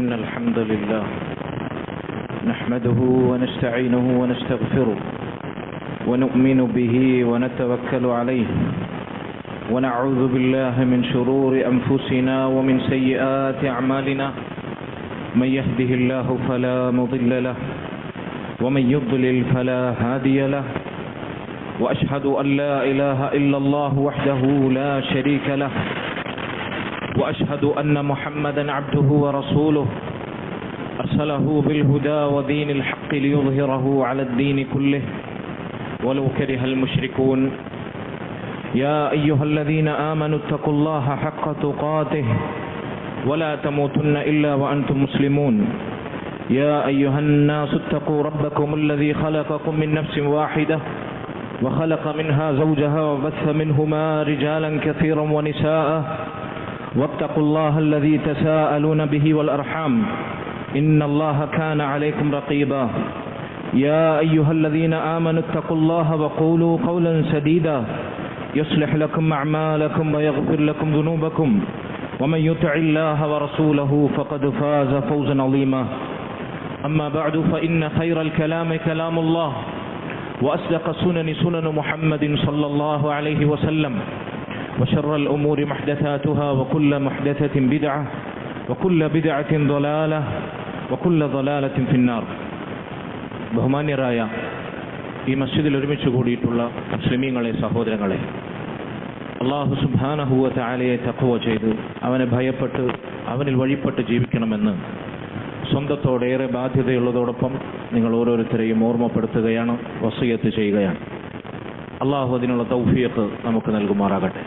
إن الحمد لله نحمده ونستعينه ونستغفره ونؤمن به ونتوكل عليه ونعوذ بالله من شرور أنفسنا ومن سيئات أعمالنا من يهده الله فلا مضل له ومن يضلل فلا هادي له وأشهد أن لا إله إلا الله وحده لا شريك له وأشهد أن محمدا عبده ورسوله أرسله بالهدى ودين الحق ليظهره على الدين كله ولو كره المشركون يا أيها الذين آمنوا اتقوا الله حق تقاته ولا تموتن إلا وأنتم مسلمون يا أيها الناس اتقوا ربكم الذي خلقكم من نفس واحدة وخلق منها زوجها وبث منهما رجالا كثيرا ونساء واتقوا الله الذي تساءلون به والأرحام إن الله كان عليكم رقيبا يا أيها الذين آمنوا اتقوا الله وقولوا قولا سديدا يصلح لكم أعمالكم ويغفر لكم ذنوبكم ومن يطع الله ورسوله فقد فاز فوزا عظيما أما بعد فإن خير الكلام كلام الله وأصدق السنن سنن محمد صلى الله عليه وسلم وشر الأمور محدثاتها وكل محدثة بدعة وكل بدعة ضلالة وكل ضلالة في النار. ബഹുമാന്യരായ ഈ മസ്ജിദിൽ ഒരുമിച്ച് കൂടിയിട്ടുള്ള മുസ്ലിമീങ്ങളെ, സഹോദരങ്ങളെ, അല്ലാഹു സുബ്ഹാനഹു വ തആലയെ തഖ്വ ചെയ്ത് അവനെ ഭയപ്പെട്ട് അവനിൽ വഴിപ്പെട്ട് ജീവിക്കണമെന്ന് സ്വന്തത്തോടേറെ ബാധ്യതയുള്ളതോടൊപ്പം നിങ്ങൾ ഓരോരുത്തരെയും ഓർമ്മപ്പെടുത്തുകയാണ്, വസിയത്ത് ചെയ്യുകയാണ്. അല്ലാഹു അതിനുള്ള തൗഫീഖ് നമുക്ക് നൽകുമാറാകട്ടെ.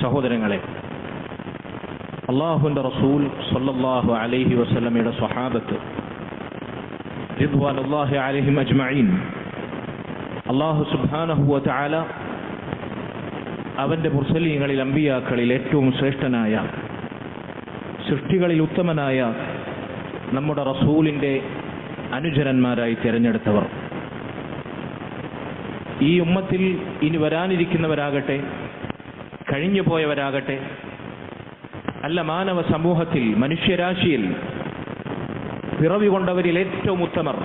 സഹോദരങ്ങളെ, അല്ലാഹുവിൻ്റെ റസൂൽ സ്വല്ലല്ലാഹു അലൈഹി വസല്ലമയുടെ സ്വഹാബത്ത് റിദ്വാനുല്ലാഹി അലൈഹിം അജ്മഈൻ അല്ലാഹു സുബ്ഹാനഹു വ തആല അവൻ്റെ മുർസലീങ്ങളിൽ, അമ്പിയാക്കളിൽ ഏറ്റവും ശ്രേഷ്ഠനായ, സൃഷ്ടികളിൽ ഉത്തമനായ നമ്മുടെ റസൂലിൻ്റെ അനുചരന്മാരായി തിരഞ്ഞെടുത്തവർ. ഈ ഉമ്മത്തിൽ ഇനി വരാനിരിക്കുന്നവരാകട്ടെ, കഴിഞ്ഞു പോയവരാകട്ടെ, അല്ല മാനവ സമൂഹത്തിൽ, മനുഷ്യരാശിയിൽ പിറവി കൊണ്ടവരിൽ ഏറ്റവും ഉത്തമർ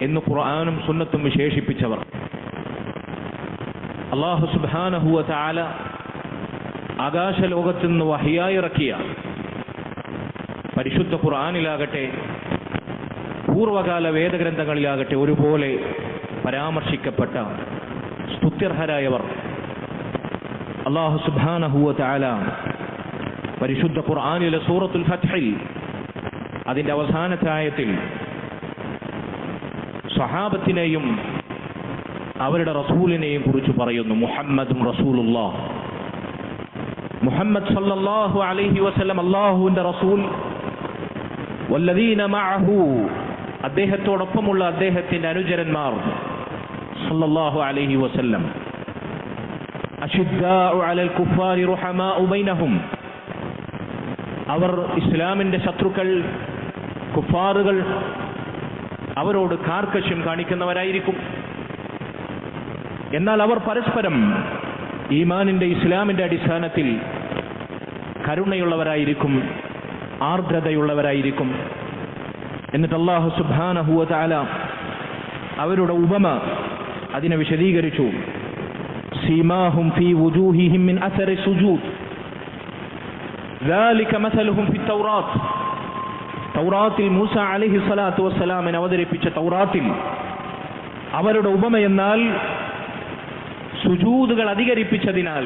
എന്ന് ഖുർആനും സുന്നത്തും വിശേഷിപ്പിച്ചവർ. അല്ലാഹു സുബ്ഹാനഹു വ തആല ആകാശലോകത്തു നിന്ന് വഹിയായി ഇറക്കിയ പരിശുദ്ധ ഖുർആനിലാകട്ടെ, പൂർവകാല വേദഗ്രന്ഥങ്ങളിലാകട്ടെ ഒരുപോലെ പരാമർശിക്കപ്പെട്ട സ്തുത്യർഹരായവർ. അല്ലാഹു സുബ്ഹാനഹു വ തആല പരിശുദ്ധ ഖുർആനിലെ സൂറത്തുൽ ഫത്ഹിൽ അതിൻ്റെ അവസാനത്തെ ആയത്തിൽ സ്വഹാബത്തിനെയും അവരുടെ റസൂലിനെയും കുറിച്ച് പറയുന്നു. മുഹമ്മദും റസൂലുള്ളാഹ്, മുഹമ്മദ് സല്ലല്ലാഹു അലൈഹി വസല്ലം അല്ലാഹുവിൻ്റെ റസൂൽ, വല്ലദീന മഅഹു അദ്ദേഹത്തോടൊപ്പമുള്ള അദ്ദേഹത്തിൻ്റെ അനുചരന്മാർ സല്ലല്ലാഹു അലൈഹി വസല്ലം, അശിദ്ദാഉ അലൽ കുഫാരി റുഹമാഉ ബൈനഹും, അവർ ഇസ്ലാമിൻ്റെ ശത്രുക്കൾ, കുഫാറുകൾ, അവരോട് കാർക്കശ്യം കാണിക്കുന്നവരായിരിക്കും. എന്നാൽ അവർ പരസ്പരം ഈമാനിൻ്റെ, ഇസ്ലാമിൻ്റെ അടിസ്ഥാനത്തിൽ കരുണയുള്ളവരായിരിക്കും, ആർദ്രതയുള്ളവരായിരിക്കും. എന്നിട്ട് അല്ലാഹു സുബ്ഹാനഹു വ തആല അവരുടെ ഉപമ അതിനെ വിശദീകരിച്ചു. സീമാഹും ഫീ വുജൂഹിഹിം മിൻ അസരി സുജൂദ് ذلك مثلهم في التوراة, തൗറാത്തിൽ മൂസ അലൈഹി സ്വലാത്തു വസ്സലാമിനെ അവതരിപ്പിച്ച തൗറാത്തിൽ അവരുടെ ഉപമയെന്നാൽ സുജൂദുകൾ അധികരിപ്പിച്ചതിനാൽ,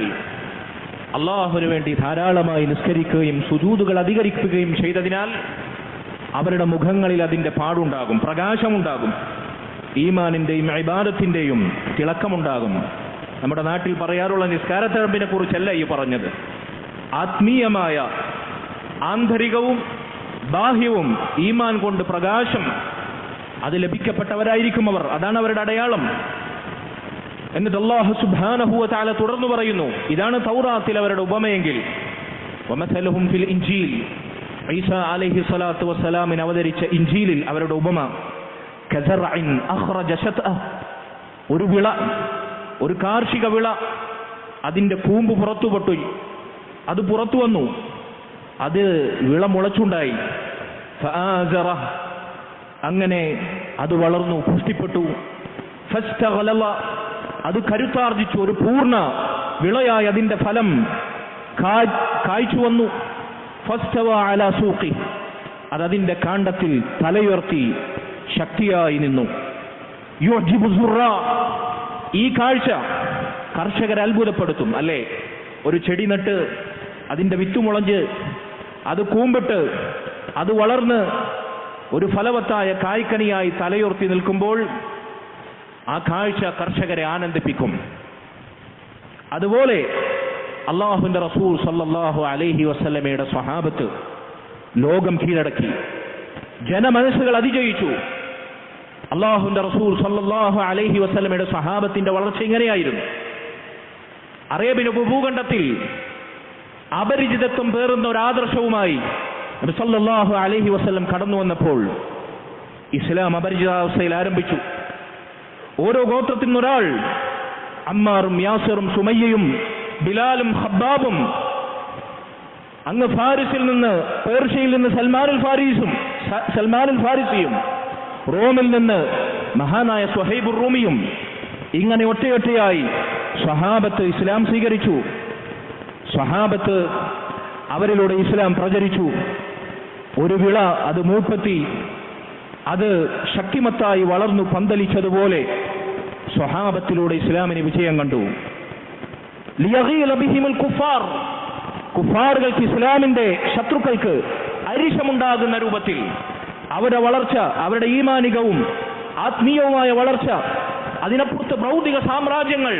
അല്ലാഹുവിന് വേണ്ടി ധാരാളമായി നിസ്കരിക്കുകയും സുജൂദുകൾ അധികരിക്കുകയും ചെയ്തതിനാൽ അവരുടെ മുഖങ്ങളിൽ അതിൻ്റെ പാടുണ്ടാകും, പ്രകാശമുണ്ടാകും, ഈമാനിൻ്റെയും ഇബാദത്തിൻ്റെയും തിളക്കമുണ്ടാകും. നമ്മുടെ നാട്ടിൽ പറയാറുള്ള നിസ്കാരത്തഴമ്പിനെ കുറിച്ചല്ല ഈ പറഞ്ഞത്. ആത്മീയമായ, ആന്തരികവും ബാഹ്യവും ഈമാൻ കൊണ്ട് പ്രകാശം അത് ലഭിക്കപ്പെട്ടവരായിരിക്കും അവർ. അതാണ് അവരുടെ അടയാളം. എന്നിട്ട് അല്ലാഹു സുബ്ഹാനഹു വ തആല തുടർന്നു പറയുന്നു, ഇതാണ് തൗറാത്തിൽ അവരുടെ ഉപമയെങ്കിൽ. വമസലുഹും ഫിൽ ഇൻജീൽ, ഈസ അലൈഹി സ്വലാത്തു വസ്സലാമിന് അവതരിച്ച ഇൻജീലിൽ അവരുടെ ഉപമ കസറഇൻ അഖ്റജ ശത്അഹ്, ഒരു വിള, ഒരു കാർഷിക വിള, അതിൻ്റെ കൂമ്പ് പുറത്തു പൊട്ടി, അത് പുറത്തു വന്നു, അത് വിള മുളച്ചുണ്ടായി. ഫആസറ, അങ്ങനെ അത് വളർന്നു പുഷ്ടിപ്പെട്ടു. ഫസ്തഗ്ലള, അത് കരുത്താർജിച്ചു, ഒരു പൂർണ്ണ വിളയായി അതിന്റെ ഫലം കായ്ച്ചു വന്നു. ഫസ്തവ അലാ സൂഖി, അതതിന്റെ കാണ്ഡത്തിൽ തലയുയർത്തി ശക്തിയായി നിന്നു. യുഅ്ജിബു സുറാ, ഈ കാഴ്ച കർഷകരെ അത്ഭുതപ്പെടുത്തും അല്ലേ? ഒരു ചെടി നട്ട് അതിന്റെ വിത്ത് മുളഞ്ഞ് അത് കൂമ്പിട്ട് അത് വളർന്ന് ഒരു ഫലവത്തായ കായ്ക്കനിയായി തലയുയർത്തി നിൽക്കുമ്പോൾ ആ കാഴ്ച കർഷകരെ ആനന്ദിപ്പിക്കും. അതുപോലെ അല്ലാഹുവിന്റെ റസൂൽ സല്ലല്ലാഹു അലൈഹി വസല്ലമയുടെ സ്വഹാബത്ത് ലോകം കീഴടക്കി, ജനമനസ്സുകൾ അതിജയിച്ചു. അല്ലാഹുവിന്റെ റസൂൽ സല്ലല്ലാഹു അലൈഹി വസല്ലമയുടെ സ്വഹാബത്തിന്റെ വളർച്ച ഇങ്ങനെയായിരുന്നു. അറേബ്യൻ ഉപഭൂഖണ്ഡത്തിൽ അപരിചിതത്വം പേറുന്ന ഒരു ആദർശവുമായി നബി സല്ലല്ലാഹു അലൈഹി വസല്ലം കടന്നു വന്നപ്പോൾ ഇസ്ലാം അപരിചിതാവസ്ഥയിൽ ആരംഭിച്ചു. ഓരോ ഗോത്രത്തിൽ നിന്നൊരാൾ, അമ്മാറും യാസിറും സുമയ്യയും ബിലാലും ഖബ്ബാബും, അങ്ങ് ഫാരിസിൽ നിന്ന് പേർഷ്യയിൽ നിന്ന് സൽമാനുൽ ഫാരിസിയും, റോമിൽ നിന്ന് മഹാനായ സുഹൈബുർ റൂമിയും, ഇങ്ങനെ ഒറ്റയൊറ്റയായി സ്വഹാബത്ത് ഇസ്ലാം സ്വീകരിച്ചു. സ്വഹാബത്ത് അവരിലൂടെ ഇസ്ലാം പ്രചരിച്ചു. ഒരു വിള അത് മൂപ്പെത്തി അത് ശക്തിമത്തായി വളർന്നു പന്തലിച്ചതുപോലെ സ്വഹാബത്തിലൂടെ ഇസ്ലാമിന് വിജയം കണ്ടു. ലിയഗീല ബിഹിമുൽ കുഫാർ, കുഫാറുകൾക്ക്, ഇസ്ലാമിന്റെ ശത്രുക്കൾക്ക് അരിശമുണ്ടാകുന്ന രൂപത്തിൽ അവരുടെ വളർച്ച, അവരുടെ ഈമാനികവും ആത്മീയവുമായ വളർച്ച, അതിനപ്പുറത്ത് ഭൗതിക സാമ്രാജ്യങ്ങൾ,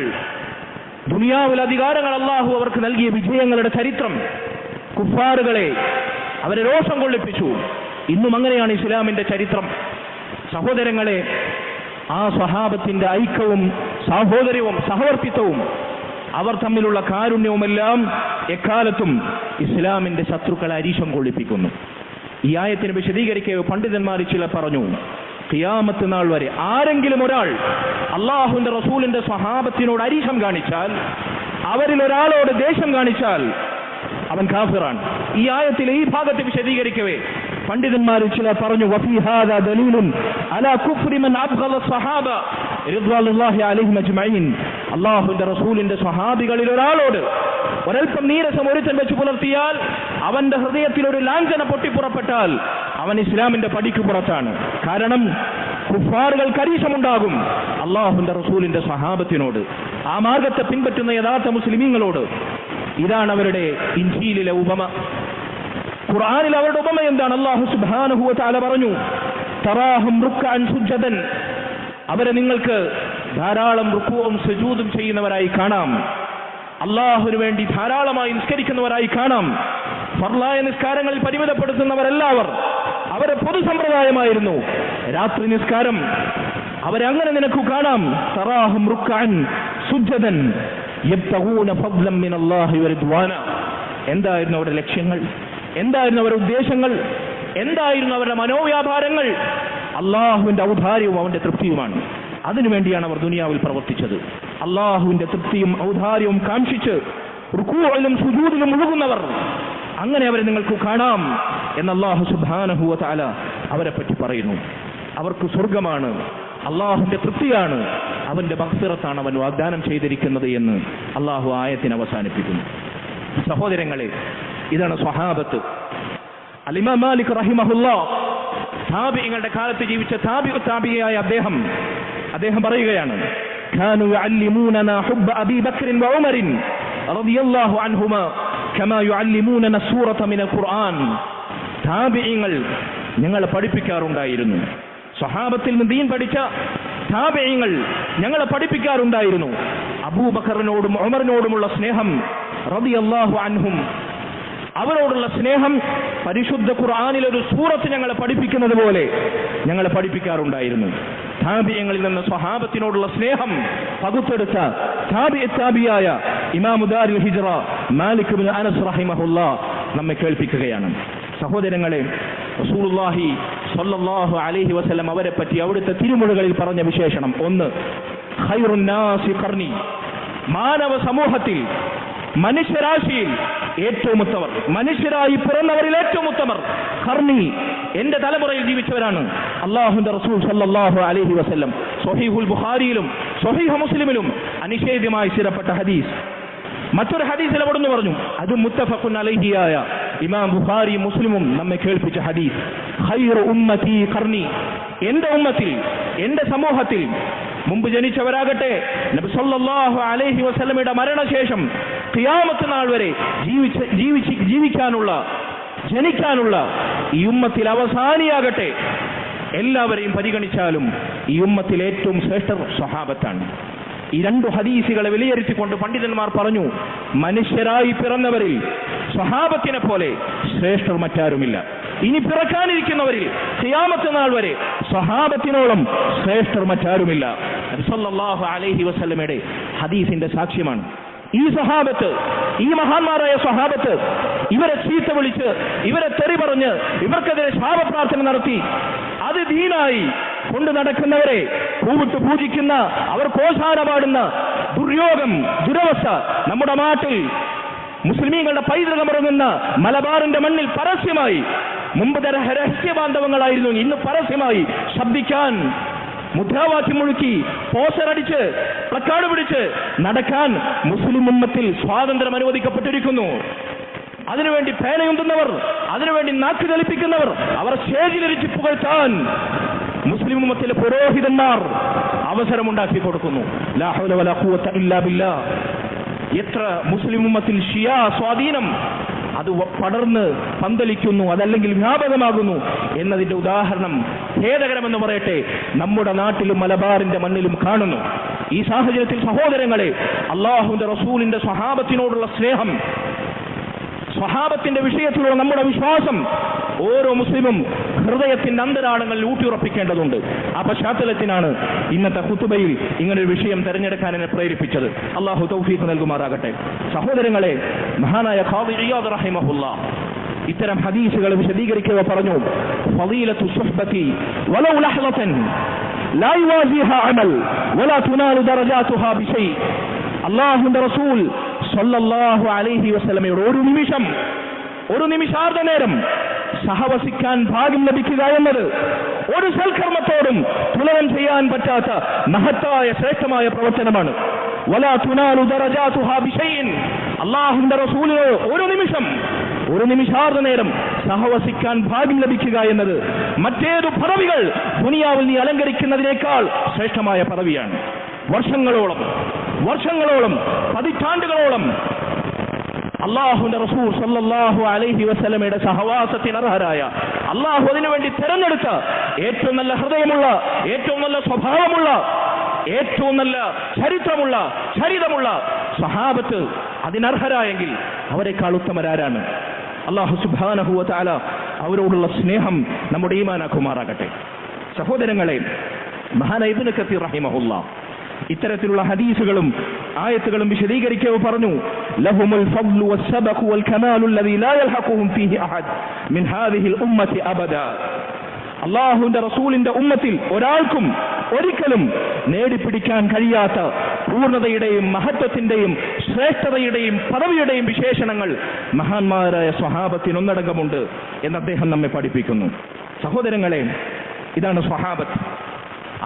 ദുനിയാവിൽ അധികാരങ്ങൾ, അല്ലാഹു അവർക്ക് നൽകിയ വിജയങ്ങളുടെ ചരിത്രം കുഫാറുകളെ, അവരെ രോഷം കൊള്ളിപ്പിച്ചു. ഇന്നും അങ്ങനെയാണ് ഇസ്ലാമിന്റെ ചരിത്രം. സഹോദരങ്ങളെ, ആ സ്വഹാബത്തിന്റെ ഐക്യവും സാഹോദര്യവും സഹവർത്തിത്വവും അവർ തമ്മിലുള്ള കാരുണ്യവുമെല്ലാം എക്കാലത്തും ഇസ്ലാമിന്റെ ശത്രുക്കളെ അരീശം കൊള്ളിപ്പിക്കുന്നു. ഈ ആയത്തിന് വിശദീകരിക്കുക പണ്ഡിതന്മാർ ചില പറഞ്ഞു, ഖിയാമത്ത് നാൾ വരെ ആരെങ്കിലും ഒരാൾ അല്ലാഹുവിന്റെ റസൂലിന്റെ സ്വഹാബത്തിനോട് അരീശം കാണിച്ചാൽ, അവരിൽ ഒരാളോട് ദേഷ്യം കാണിച്ചാൽ അവൻ കാഫിറാണ്. ഈ ആയത്തിൽ ഈ ഭാഗത്ത് വിശദീകരിക്കവേ പണ്ഡിതന്മാരിൽ ചിലർ പറഞ്ഞു, വഫീ ഹാദാ ദലീലുൻ അലാ കുഫ്രി മൻ അബ്ഗള സ്വഹാബ റിദ്വാനുല്ലാഹി അലൈഹിം അജ്മഈൻ. അല്ലാഹുവിന്റെ റസൂലിന്റെ സ്വഹാബികളിൽ ഒരാളോട് ഒരൽപ്പം നീരസം ഒരുത്തൻ വെച്ച് പുലർത്തിയാൽ, അവന്റെ ഹൃദയത്തിൽ ഒരു ലാഞ്ചന പൊട്ടിപ്പുറപ്പെട്ടാൽ അവൻ ഇസ്ലാമിന്റെ പടിക്ക് പുറത്താണ്. കാരണം കുഫാറുകൾക്ക് അരീശമുണ്ടാകും അല്ലാഹുവിന്റെ റസൂലിന്റെ സ്വഹാബത്തിനോട്, ആ മാർഗത്തെ പിൻപറ്റുന്ന യഥാർത്ഥ മുസ്ലിമീങ്ങളോട്. ഇതാണ് അവരുടെ ഇൻജീലിലെ ഉപമ. ഖുർആനിൽ അവരുടെ ഉപമ എന്താണ്? അല്ലാഹു സുബ്ഹാനഹു വ തആല പറഞ്ഞു, തറാഹും റുക്അൻ സുജ്ജദൻ, അവരെ നിങ്ങൾക്ക് ധാരാളം റുക്കൂഉം സുജൂദും ചെയ്യുന്നവരായി കാണാം, അല്ലാഹുവിന് വേണ്ടി ധാരാളമായി നിസ്കരിക്കുന്നവരായി കാണാം. ഫർളായ നിസ്കാരങ്ങളിൽ പരിമിതപ്പെടുത്തുന്നവരെല്ലാവർ അവരെ പൊതു സമ്പ്രദായമായിരുന്നു. രാത്രി നിസ്കാരം അവരെ അങ്ങനെ നിനക്ക് കാണാം. തറാഹും റുക്അൻ സുജ്ജദൻ യബ്തഗൂന ഫദ്ലൻ മിനല്ലാഹി വറിദ്വാന. എന്തായിരുന്നു അവരുടെ ലക്ഷ്യങ്ങൾ? എന്തായിരുന്നു അവരുടെ ഉദ്ദേശങ്ങൾ? എന്തായിരുന്നു അവരുടെ മനോവ്യാപാരങ്ങൾ? അള്ളാഹുവിന്റെ ഔദാര്യവും അവന്റെ തൃപ്തിയുമാണ്. അതിനുവേണ്ടിയാണ് അവർ ദുനിയാവിൽ പ്രവർത്തിച്ചത്. അള്ളാഹുവിന്റെ തൃപ്തിയും ഔദാര്യവും കാംക്ഷിച്ച് റുകൂഇലും സുജൂദിലും മുഴുകുന്നവർ, അങ്ങനെ അവരെ നിങ്ങൾക്ക് കാണാം എന്ന് അല്ലാഹു സുബ്ഹാനഹു വ തആല അവരെ പറ്റി പറയുന്നു. അവർക്ക് സ്വർഗമാണ്, അള്ളാഹുവിന്റെ തൃപ്തിയാണ്, അവന്റെ മഗ്ഫിറത്താണ് അവൻ വാഗ്ദാനം ചെയ്തിരിക്കുന്നത് എന്ന് അള്ളാഹു ആയത്തിനെ അവസാനിപ്പിക്കുന്നു. സഹോദരങ്ങളെ, ഇതാണ് സ്വഹാബത്ത്. അൽ-ഇമാം മാലിക് റഹിമഹുല്ലാഹ്, താബിഈങ്ങളുടെ കാലത്ത് ജീവിച്ച താബിഈയായ അദ്ദേഹം പറയുകയാണ്, കാനു യുഅല്ലിമൂനനാ ഹുബ്ബ അബീ ബക്ർ വ ഉമർ റളിയല്ലാഹു അൻഹുമാ കമാ യുഅല്ലിമൂനനാ സൂറത മിനൽ ഖുർആൻ. താബിഈങ്ങൾ ഞങ്ങളെ പഠിപ്പിക്കാറുണ്ടായിരുന്നു. സ്വഹാബത്തിൽ നിന്ന് ദീൻ പഠിച്ച താബിഈങ്ങൾ ഞങ്ങളെ പഠിപ്പിക്കാറുണ്ടായിരുന്നു. അബൂബക്കറിനോടും ഉമറിനോടുമുള്ള സ്നേഹം റളിയല്ലാഹു അൻഹും, അവരോടുള്ള സ്നേഹം പരിശുദ്ധ ഖുർആനിൽ ഒരു സൂറത്ത് ഞങ്ങളെ പഠിപ്പിക്കുന്നത് പോലെ ഞങ്ങളെ പഠിപ്പിക്കാറുണ്ടായിരുന്നു. താബിഈങ്ങളിൽ നിന്ന് സ്വഹാബത്തിനോടുള്ള സ്നേഹം പകുത്തെടുത്ത താബിയായ ഇമാമു ദാരിൽ ഹിജ്റ മാലിക് ഇബ്നു അനസ് റഹിമഹുല്ലാഹ് നമ്മെ കേൾപ്പിക്കുകയാണ്. സഹോദരങ്ങളെ, റസൂലുള്ളാഹി സ്വല്ലല്ലാഹു അലൈഹി വസല്ലം അവരെ പറ്റി അവിടുത്തെ തിരുമൊഴികളിൽ പറഞ്ഞ വിശേഷണം, ഒന്ന്, ഖൈറുൻ നാസി ഖർനി, മാനവ സമൂഹത്തിൽ മനുഷ്യരാശിയിൽ ഏറ്റവും ഉത്തമർ, മനുഷ്യരായി പിറന്നവരിൽ ഏറ്റവും ഉത്തമർ ഖർനി, എന്റെ തലമുറയിൽ ജീവിച്ചവരാണ്. അല്ലാഹുവിന്റെ റസൂൽ സല്ലല്ലാഹു അലൈഹി വസല്ലം സ്വഹീഹുൽ ബുഖാരിയിലും സ്വഹീഹ് മുസ്ലിമിലും അനിഷേധ്യമായി സ്ഥിരപ്പെട്ട ഹദീസ്. മറ്റൊരു ഹദീസിൽ അവിടുന്ന് പറഞ്ഞു, അത് മുത്തഫഖുൻ അലൈഹിയായ ഇമാം ബുഖാരി മുസ്ലിമും നമ്മെ കേൾപ്പിച്ച ഹദീസ്, ഖൈറു ഉമ്മത്തി ഖർനി, എന്റെ ഉമ്മത്തിൽ, എന്റെ സമൂഹത്തിൽ മുമ്പ് ജനിച്ചവരാകട്ടെ നബി സല്ലല്ലാഹു അലൈഹി വസല്ലമയുടെ മരണശേഷം ഖിയാമത്ത് നാൾ വരെ ജനിക്കാനുള്ള ഈ ഉമ്മത്തിൽ അവസാനിയാകട്ടെ, എല്ലാവരെയും പരിഗണിച്ചാലും ഈ ഉമ്മത്തിൽ ഏറ്റവും ശ്രേഷ്ഠർ സ്വഹാബത്താണ്. ഈ രണ്ടു ഹദീസുകളെ വിലയിരുത്തിക്കൊണ്ട് പണ്ഡിതന്മാർ പറഞ്ഞു, മനുഷ്യരായി പിറന്നവരിൽ സ്വഹാബത്തിനെ പോലെ ശ്രേഷ്ഠർ മറ്റാരുമില്ല. ഇനി പിറക്കാനിരിക്കുന്നവരിൽ ഖിയാമത്ത് നാൾ വരെ സ്വഹാബത്തിനോളം ശ്രേഷ്ഠർ മറ്റാരുമില്ല. നബി സല്ലല്ലാഹു അലൈഹി വസല്ലമയുടെ ഹദീസിന്റെ സാക്ഷ്യമാണ്. ഈ സ്വഹാബത്ത്, ഈ മഹാന്മാരായ സ്വഹാബത്ത് ഇവരെ ചീത്ത വിളിച്ച്, ഇവരെ തെറി പറഞ്ഞ്, ഇവർക്കെതിരെ ശാപപ്രാർത്ഥന നടത്തി അത് ദീനായി കൊണ്ട് നടക്കുന്നവരെ കൂവിട്ട് പൂജിക്കുന്ന, അവർ കോശാന പാടുന്ന ദുര്യോഗം, ദുരവസ്ഥ നമ്മുടെ നാട്ടിൽ മുസ്ലിമീങ്ങളുടെ പൈതൃകമിറങ്ങുന്ന മലബാറിന്റെ മണ്ണിൽ പരസ്യമായി, മുമ്പ് രഹസ്യബാന്ധവങ്ങളായിരുന്നു, ഇന്ന് പരസ്യമായി ശബ്ദിക്കാൻ, മുദ്രാവാക്യം മുഴുക്കി, പോസ്റ്റർ അടിച്ച്, പ്ലക്കാർഡ് പിടിച്ച് നടക്കാൻ മുസ്ലിം ഉമ്മത്തിൽ സ്വാതന്ത്ര്യം അനുവദിക്കപ്പെട്ടിരിക്കുന്നു. അതിനുവേണ്ടി പേനയുന്തുന്നവർ, അതിനുവേണ്ടി നാക്ക് ചലിപ്പിക്കുന്നവർ, അവർ സ്റ്റേജിലിരിച്ച് പുകഴ്ത്താൻ മുസ്ലിം ഉമ്മത്തിലെ പുരോഹിതന്മാർ അവസരമുണ്ടാക്കി കൊടുക്കുന്നു. ലാ ഹൗല വലാ ഖുവത ഇല്ലാ ബില്ലാഹ്. എത്ര മുസ്ലിം ഉമ്മത്തിൽ ഷിയാ സ്വാധീനം അത് പടർന്ന് പന്തലിക്കുന്നു, അതല്ലെങ്കിൽ വ്യാപകമാകുന്നു എന്നതിന്റെ ഉദാഹരണം ഖേദകരമെന്ന് പറയട്ടെ നമ്മുടെ നാട്ടിലും മലബാറിന്റെ മണ്ണിലും കാണുന്നു. ഈ സാഹചര്യത്തിൽ സഹോദരങ്ങളെ, അല്ലാഹുവിന്റെ റസൂലിന്റെ സ്വഹാബത്തിനോടുള്ള സ്നേഹം, സ്വഹാബത്തിന്റെ വിഷയത്തിലുള്ള നമ്മുടെ വിശ്വാസം ഓരോ മുസ്ലിമും ഹൃദയത്തിന്റെ അന്തരാളങ്ങളിൽ ഊട്ടിയുറപ്പിക്കേണ്ടതുണ്ട്. ആ പശ്ചാത്തലത്തിനാണ് ഇന്നത്തെ ഖുതുബയിൽ ഇങ്ങനൊരു വിഷയം തെരഞ്ഞെടുക്കാൻ എന്നെ പ്രേരിപ്പിച്ചത്. അള്ളാഹു തൗഫീഖ് നൽകുമാറാകട്ടെ. സഹോദരങ്ങളെ, മഹാനായ ഖാദി ഇയാദ് റഹിമഹുല്ലാഹ് ഇത്തരം ഹദീസുകൾ വിശദീകരിക്കുക പറഞ്ഞു, ഫളീലത്തു സുഹ്ബതി വലൗ ലഹ്ളതൻ ലാ യുവാസിഹാ അമൽ വലാ തുനാലു ദറജാതുഹാ ബിശൈ. അല്ലാഹുവിന്റെ റസൂൽ സല്ലല്ലാഹു അലൈഹി വസല്ലമയുടെ ഒരു നിമിഷാർദ്ധ നേരം സഹവസിക്കാൻ ഭാഗ്യം ലഭിക്കുക എന്നത് ഒരു സൽക്കർമ്മത്തോടും തുലനം ചെയ്യാൻ പറ്റാത്ത മഹത്തായ ശ്രേഷ്ഠമായ പ്രവർത്തനമാണ്. വലാ തുനാലു ദറജാതുഹാ ബിശൈഇൻ. അല്ലാഹുവിന്റെ റസൂലിന് ഒരു നിമിഷാർദ്ധ നേരം സഹവസിക്കാൻ ഭാഗ്യം ലഭിക്കുക എന്നത് മറ്റേതു പദവികൾ ദുനിയാവിൽ നീ അലങ്കരിക്കുന്നതിനേക്കാൾ ശ്രേഷ്ഠമായ പദവിയാണ്. വർഷങ്ങളോളം പതിറ്റാണ്ടുകളോളം അല്ലാഹുവിന്റെ റസൂൽ സല്ലല്ലാഹു അലൈഹി വസല്ലമയുടെ സഹവാസത്തിന് അർഹരായ, അല്ലാഹു അതിനുവേണ്ടി തിരഞ്ഞെടുത്ത ഏറ്റവും നല്ല ഹൃദയമുള്ള, ഏറ്റവും നല്ല സ്വഭാവമുള്ള, ഏറ്റവും നല്ല ചരിതമുള്ള സ്വഹാബത്ത് അതിനർഹരായെങ്കിൽ അവരെക്കാൾ ഉത്തമരാരാണ്? അല്ലാഹു സുബ്ഹാനഹു വ തആല അവരോടുള്ള സ്നേഹം നമ്മുടെ ഈമാനാക്കുമാറാകട്ടെ. സഹോദരങ്ങളെ, മഹാനായ ഇബ്നു കസീർ റഹിമഹുല്ലാഹ് ഇത്തരത്തിലുള്ള ഹദീസുകളും ആയത്തുകളും വിശദീകരിക്കവേ പറഞ്ഞു, ലഹുമുൽ ഫദ്ലു വസ്സബഖു വൽ കമാലു അല്ലദീ ലാ യൽഹഖുഹും ഫീഹി അഹദ് മിൻ ഹാദിഹിൽ ഉമ്മത്തി അബദാ. അല്ലാഹുവിന്റെ റസൂലിന്റെ ഉമ്മത്തിൽ ഒരാൾക്കും ഒരിക്കലും നേടിപ്പിടിക്കാൻ കഴിയാത്ത പൂർണ്ണതയുടെയും മഹത്വത്തിന്റെയും ശ്രേഷ്ഠതയുടെയും പദവിയുടെയും വിശേഷണങ്ങൾ മഹാന്മാരായ സ്വഹാബത്തിന് ഒന്നടങ്കമുണ്ട് എന്ന് അദ്ദേഹം നമ്മെ പഠിപ്പിക്കുന്നു. സഹോദരങ്ങളെ, ഇതാണ് സ്വഹാബത്ത്.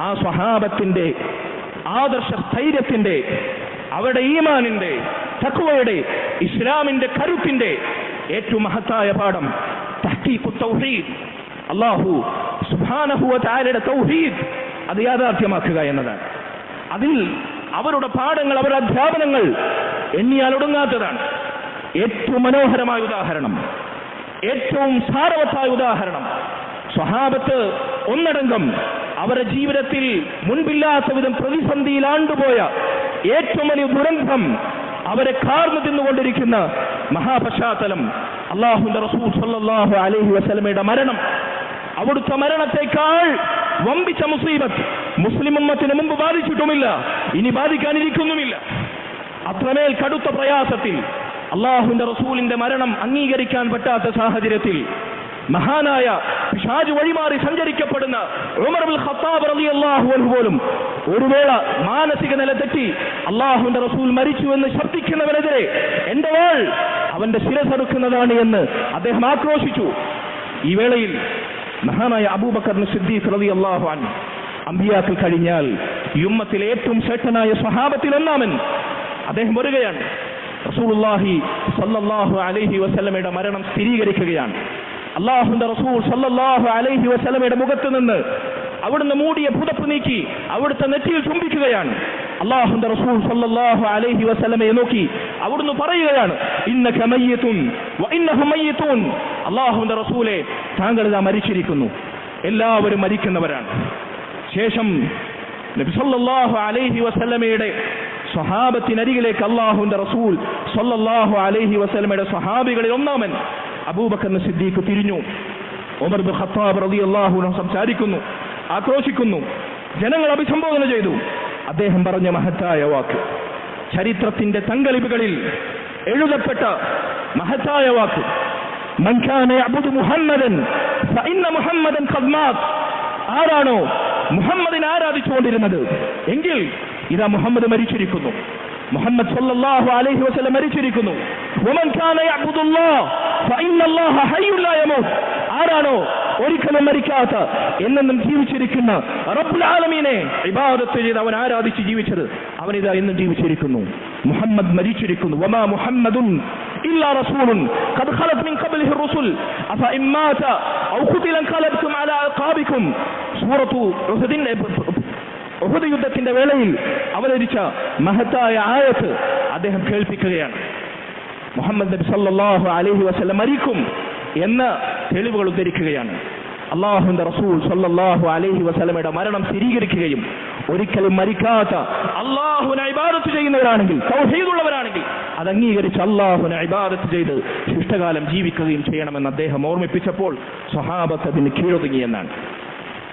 ആ സ്വഹാബത്തിന്റെ ആദർശ സ്ഥൈര്യത്തിന്റെ, അവരുടെ ഈമാനിന്റെ, തഖ്വയുടെ, ഇസ്ലാമിന്റെ കരുത്തിന്റെ ഏറ്റവും മഹത്തായ പാഠം തഹ്ഖീഖു തൗഹീദ്, അല്ലാഹു സുബ്ഹാനഹു വ തആലയുടെ തൗഹീദ് അത് യാഥാർത്ഥ്യമാക്കുക എന്നതാണ്. അതിൽ അവരുടെ പാഠങ്ങൾ, അവരുടെ അധ്യാപനങ്ങൾ എണ്ണിയാൽ ഒടുങ്ങാത്തതാണ്. ഏറ്റവും മനോഹരമായ ഉദാഹരണം, ഏറ്റവും സാരവത്തായ ഉദാഹരണം, സ്വഹാബത്ത് ഒന്നടങ്കം അവരുടെ ജീവിതത്തിൽ മുൻപില്ലാത്ത വിധം പ്രതിസന്ധിയിൽ ആണ്ടുപോയ ഏറ്റവും വലിയ ദുരന്തം അവരെ കാർന്നു തിന്നുകൊണ്ടിരിക്കുന്ന മഹാപശ്ചാത്തലം അല്ലാഹുവിന്റെ റസൂൽ സല്ലല്ലാഹു അലൈഹി വസല്ലമയുടെ മരണം. അവിടുത്തെ മരണത്തെക്കാൾ വമ്പിച്ച മുസീബത്ത് മുസ്ലിം ഉമ്മത്തിന് മുമ്പ് ബാധിച്ചിട്ടുമില്ല, ഇനി ബാധിക്കാനിരിക്കുന്നുമില്ല. അത്രമേൽ കടുത്ത പ്രയാസത്തിൽ അല്ലാഹുവിന്റെ റസൂലിന്റെ മരണം അംഗീകരിക്കാൻ പറ്റാത്ത സാഹചര്യത്തിൽ മഹാനായ പിശാച് വഴിമാറി സഞ്ചരിക്കപ്പെടുന്ന ഉമർ ഇബ്നുൽ ഖത്താബ് റളിയല്ലാഹു അൻഹു പോലും ഒരു വേള മാനസിക നില തെറ്റി അല്ലാഹുവിന്റെ റസൂൽ മരിച്ചു എന്ന് ശബ്ദിക്കുന്നവനെതിരെ എന്റെ വാൾ അവന്റെ ശിരസെടുക്കുന്നതാണ് എന്ന് അദ്ദേഹം ആക്രോശിച്ചു. ഈ വേളയിൽ മഹാനായ അബൂബക്കർ സിദ്ദീഖ് റളിയല്ലാഹു അൻഹു, അമ്പിയാക്കൾ കഴിഞ്ഞാൽ ഈ ഉമ്മത്തിലെ ഏറ്റവും ശ്രേഷ്ഠനായ സ്വഹാബത്തിൽ ഒന്നാമൻ, അദ്ദേഹം വരികയാണ്. റസൂലുള്ളാഹി സ്വല്ലല്ലാഹു അലൈഹി വസല്ലമയുടെ മരണം സ്ഥിരീകരിക്കുകയാണ്. അല്ലാഹുവിന്റെ റസൂൽ സ്വല്ലല്ലാഹു അലൈഹി വസല്ലമയുടെ മുഖത്ത് നിന്ന് അവിടുന്ന് മൂടിയ പുതപ്പ് നീക്കി അവിടുത്തെ നെറ്റിയിൽ ചുംബിക്കുകയാണ്. അല്ലാഹുവിന്റെ റസൂൽ സ്വല്ലല്ലാഹു അലൈഹി വസല്ലമയെ നോക്കി അവിടുന്ന് പറയുകയാണ്, ഇന്നക മയ്യിതുൻ വ ഇന്നഹും മയ്യിതൂൻ. അല്ലാഹുവിന്റെ റസൂലേ, താങ്കൾ ഇതാ മരിച്ചിരിക്കുന്നു, എല്ലാവരും മരിക്കുന്നവരാണ്. ശേഷം നബി സല്ലല്ലാഹു അലൈഹി വസല്ലമയുടെ സ്വഹാബത്തിനരികിലേക്ക് അല്ലാഹുവിന്റെ റസൂൽ സല്ലല്ലാഹു അലൈഹി വസല്ലമയുടെ സ്വഹാബികളിൽ ഒന്നാമൻ അബൂബക്കർ സിദ്ദീഖ് തിരിഞ്ഞു. ഉമർ ഇബ്നുൽ ഖത്താബ് റളിയല്ലാഹു അൻഹു സംസാരിക്കുന്നു, ആക്രോശിക്കുന്നു, ജനങ്ങൾ അഭിസംബോധന ചെയ്തു. അദ്ദേഹം പറഞ്ഞ മഹത്തായ വാക്ക്, ചരിത്രത്തിന്റെ തങ്കലിപികളിൽ എഴുതപ്പെട്ട മഹത്തായ വാക്ക്, മൻ കാന യഅ്ബുദു മുഹമ്മദൻ ഫഇന്ന മുഹമ്മദൻ ഖദ് മാത്. ആരാണോ മുഹമ്മദിനെ ആരാധിച്ചുകൊണ്ടിരുന്നത് എങ്കിൽ ഇതാ മുഹമ്മദ് മരിച്ചിരിക്കുന്നു, മുഹമ്മദ് സല്ലല്ലാഹു അലൈഹി വസല്ലം മരിച്ചിരിക്കുന്നു. വമൻ കാന യഅ്ബുദുല്ലാഹ ഫഇന്നല്ലാഹ ഹയ്യുൻ ലാ യമൂത്. ആരാണോ ഒരിക്കലും മരിക്കാത്ത എന്നെന്നും ജീവിച്ചിരിക്കുന്ന റബ്ബുൽ ആലമീനെ ഇബാദത്ത് ചെയ്ത് അവൻ ആരാധിച്ച് ജീവിച്ചത്, അവനിതാ എന്നും ജീവിച്ചിരിക്കുന്നു. മുഹമ്മദ് മരിച്ചിരിക്കുന്നു. വമാ മുഹമ്മദുൻ ഇല്ലാ റസൂലുൻ ഖദ് ഖലത് മിൻ ഖബ്ലിഹി റുസുൽ അഫ ഇമ്മാത ഔ ഖുതില ഖലബ്തും അലാ അഖാബികും. സൂറത്തു ഉഹദ് യുദ്ധത്തിന്റെ വേളയിൽ അവതരിച്ച മഹത്തായ ആയത്ത് അദ്ദേഹം കേൾപ്പിക്കുകയാണ്. മുഹമ്മദ് നബി സല്ലല്ലാഹു അലൈഹി വസല്ലം മരിക്കും എന്ന തെളിവുകൾ ഉദ്ധരിക്കുകയാണ്. അല്ലാഹുവിന്റെ റസൂൽ സല്ലല്ലാഹു അലൈഹി വസല്ലമയുടെ മരണം സ്ഥിരീകരിക്കുകയും ഒരിക്കലും മരിക്കാത്ത അല്ലാഹുവിനെ ഇബാദത്ത് ചെയ്യുന്നവരാണെങ്കിൽ, തൗഹീദുള്ളവരാണെങ്കിൽ അത് അംഗീകരിച്ച് അല്ലാഹുവിനെ ഇബാദത്ത് ചെയ്ത് ശിഷ്ടകാലം ജീവിക്കുകയും ചെയ്യണമെന്ന് അദ്ദേഹം ഓർമ്മിപ്പിച്ചപ്പോൾ സ്വഹാബത്ത് അതിന് കീഴൊതുങ്ങിയെന്നാണ്.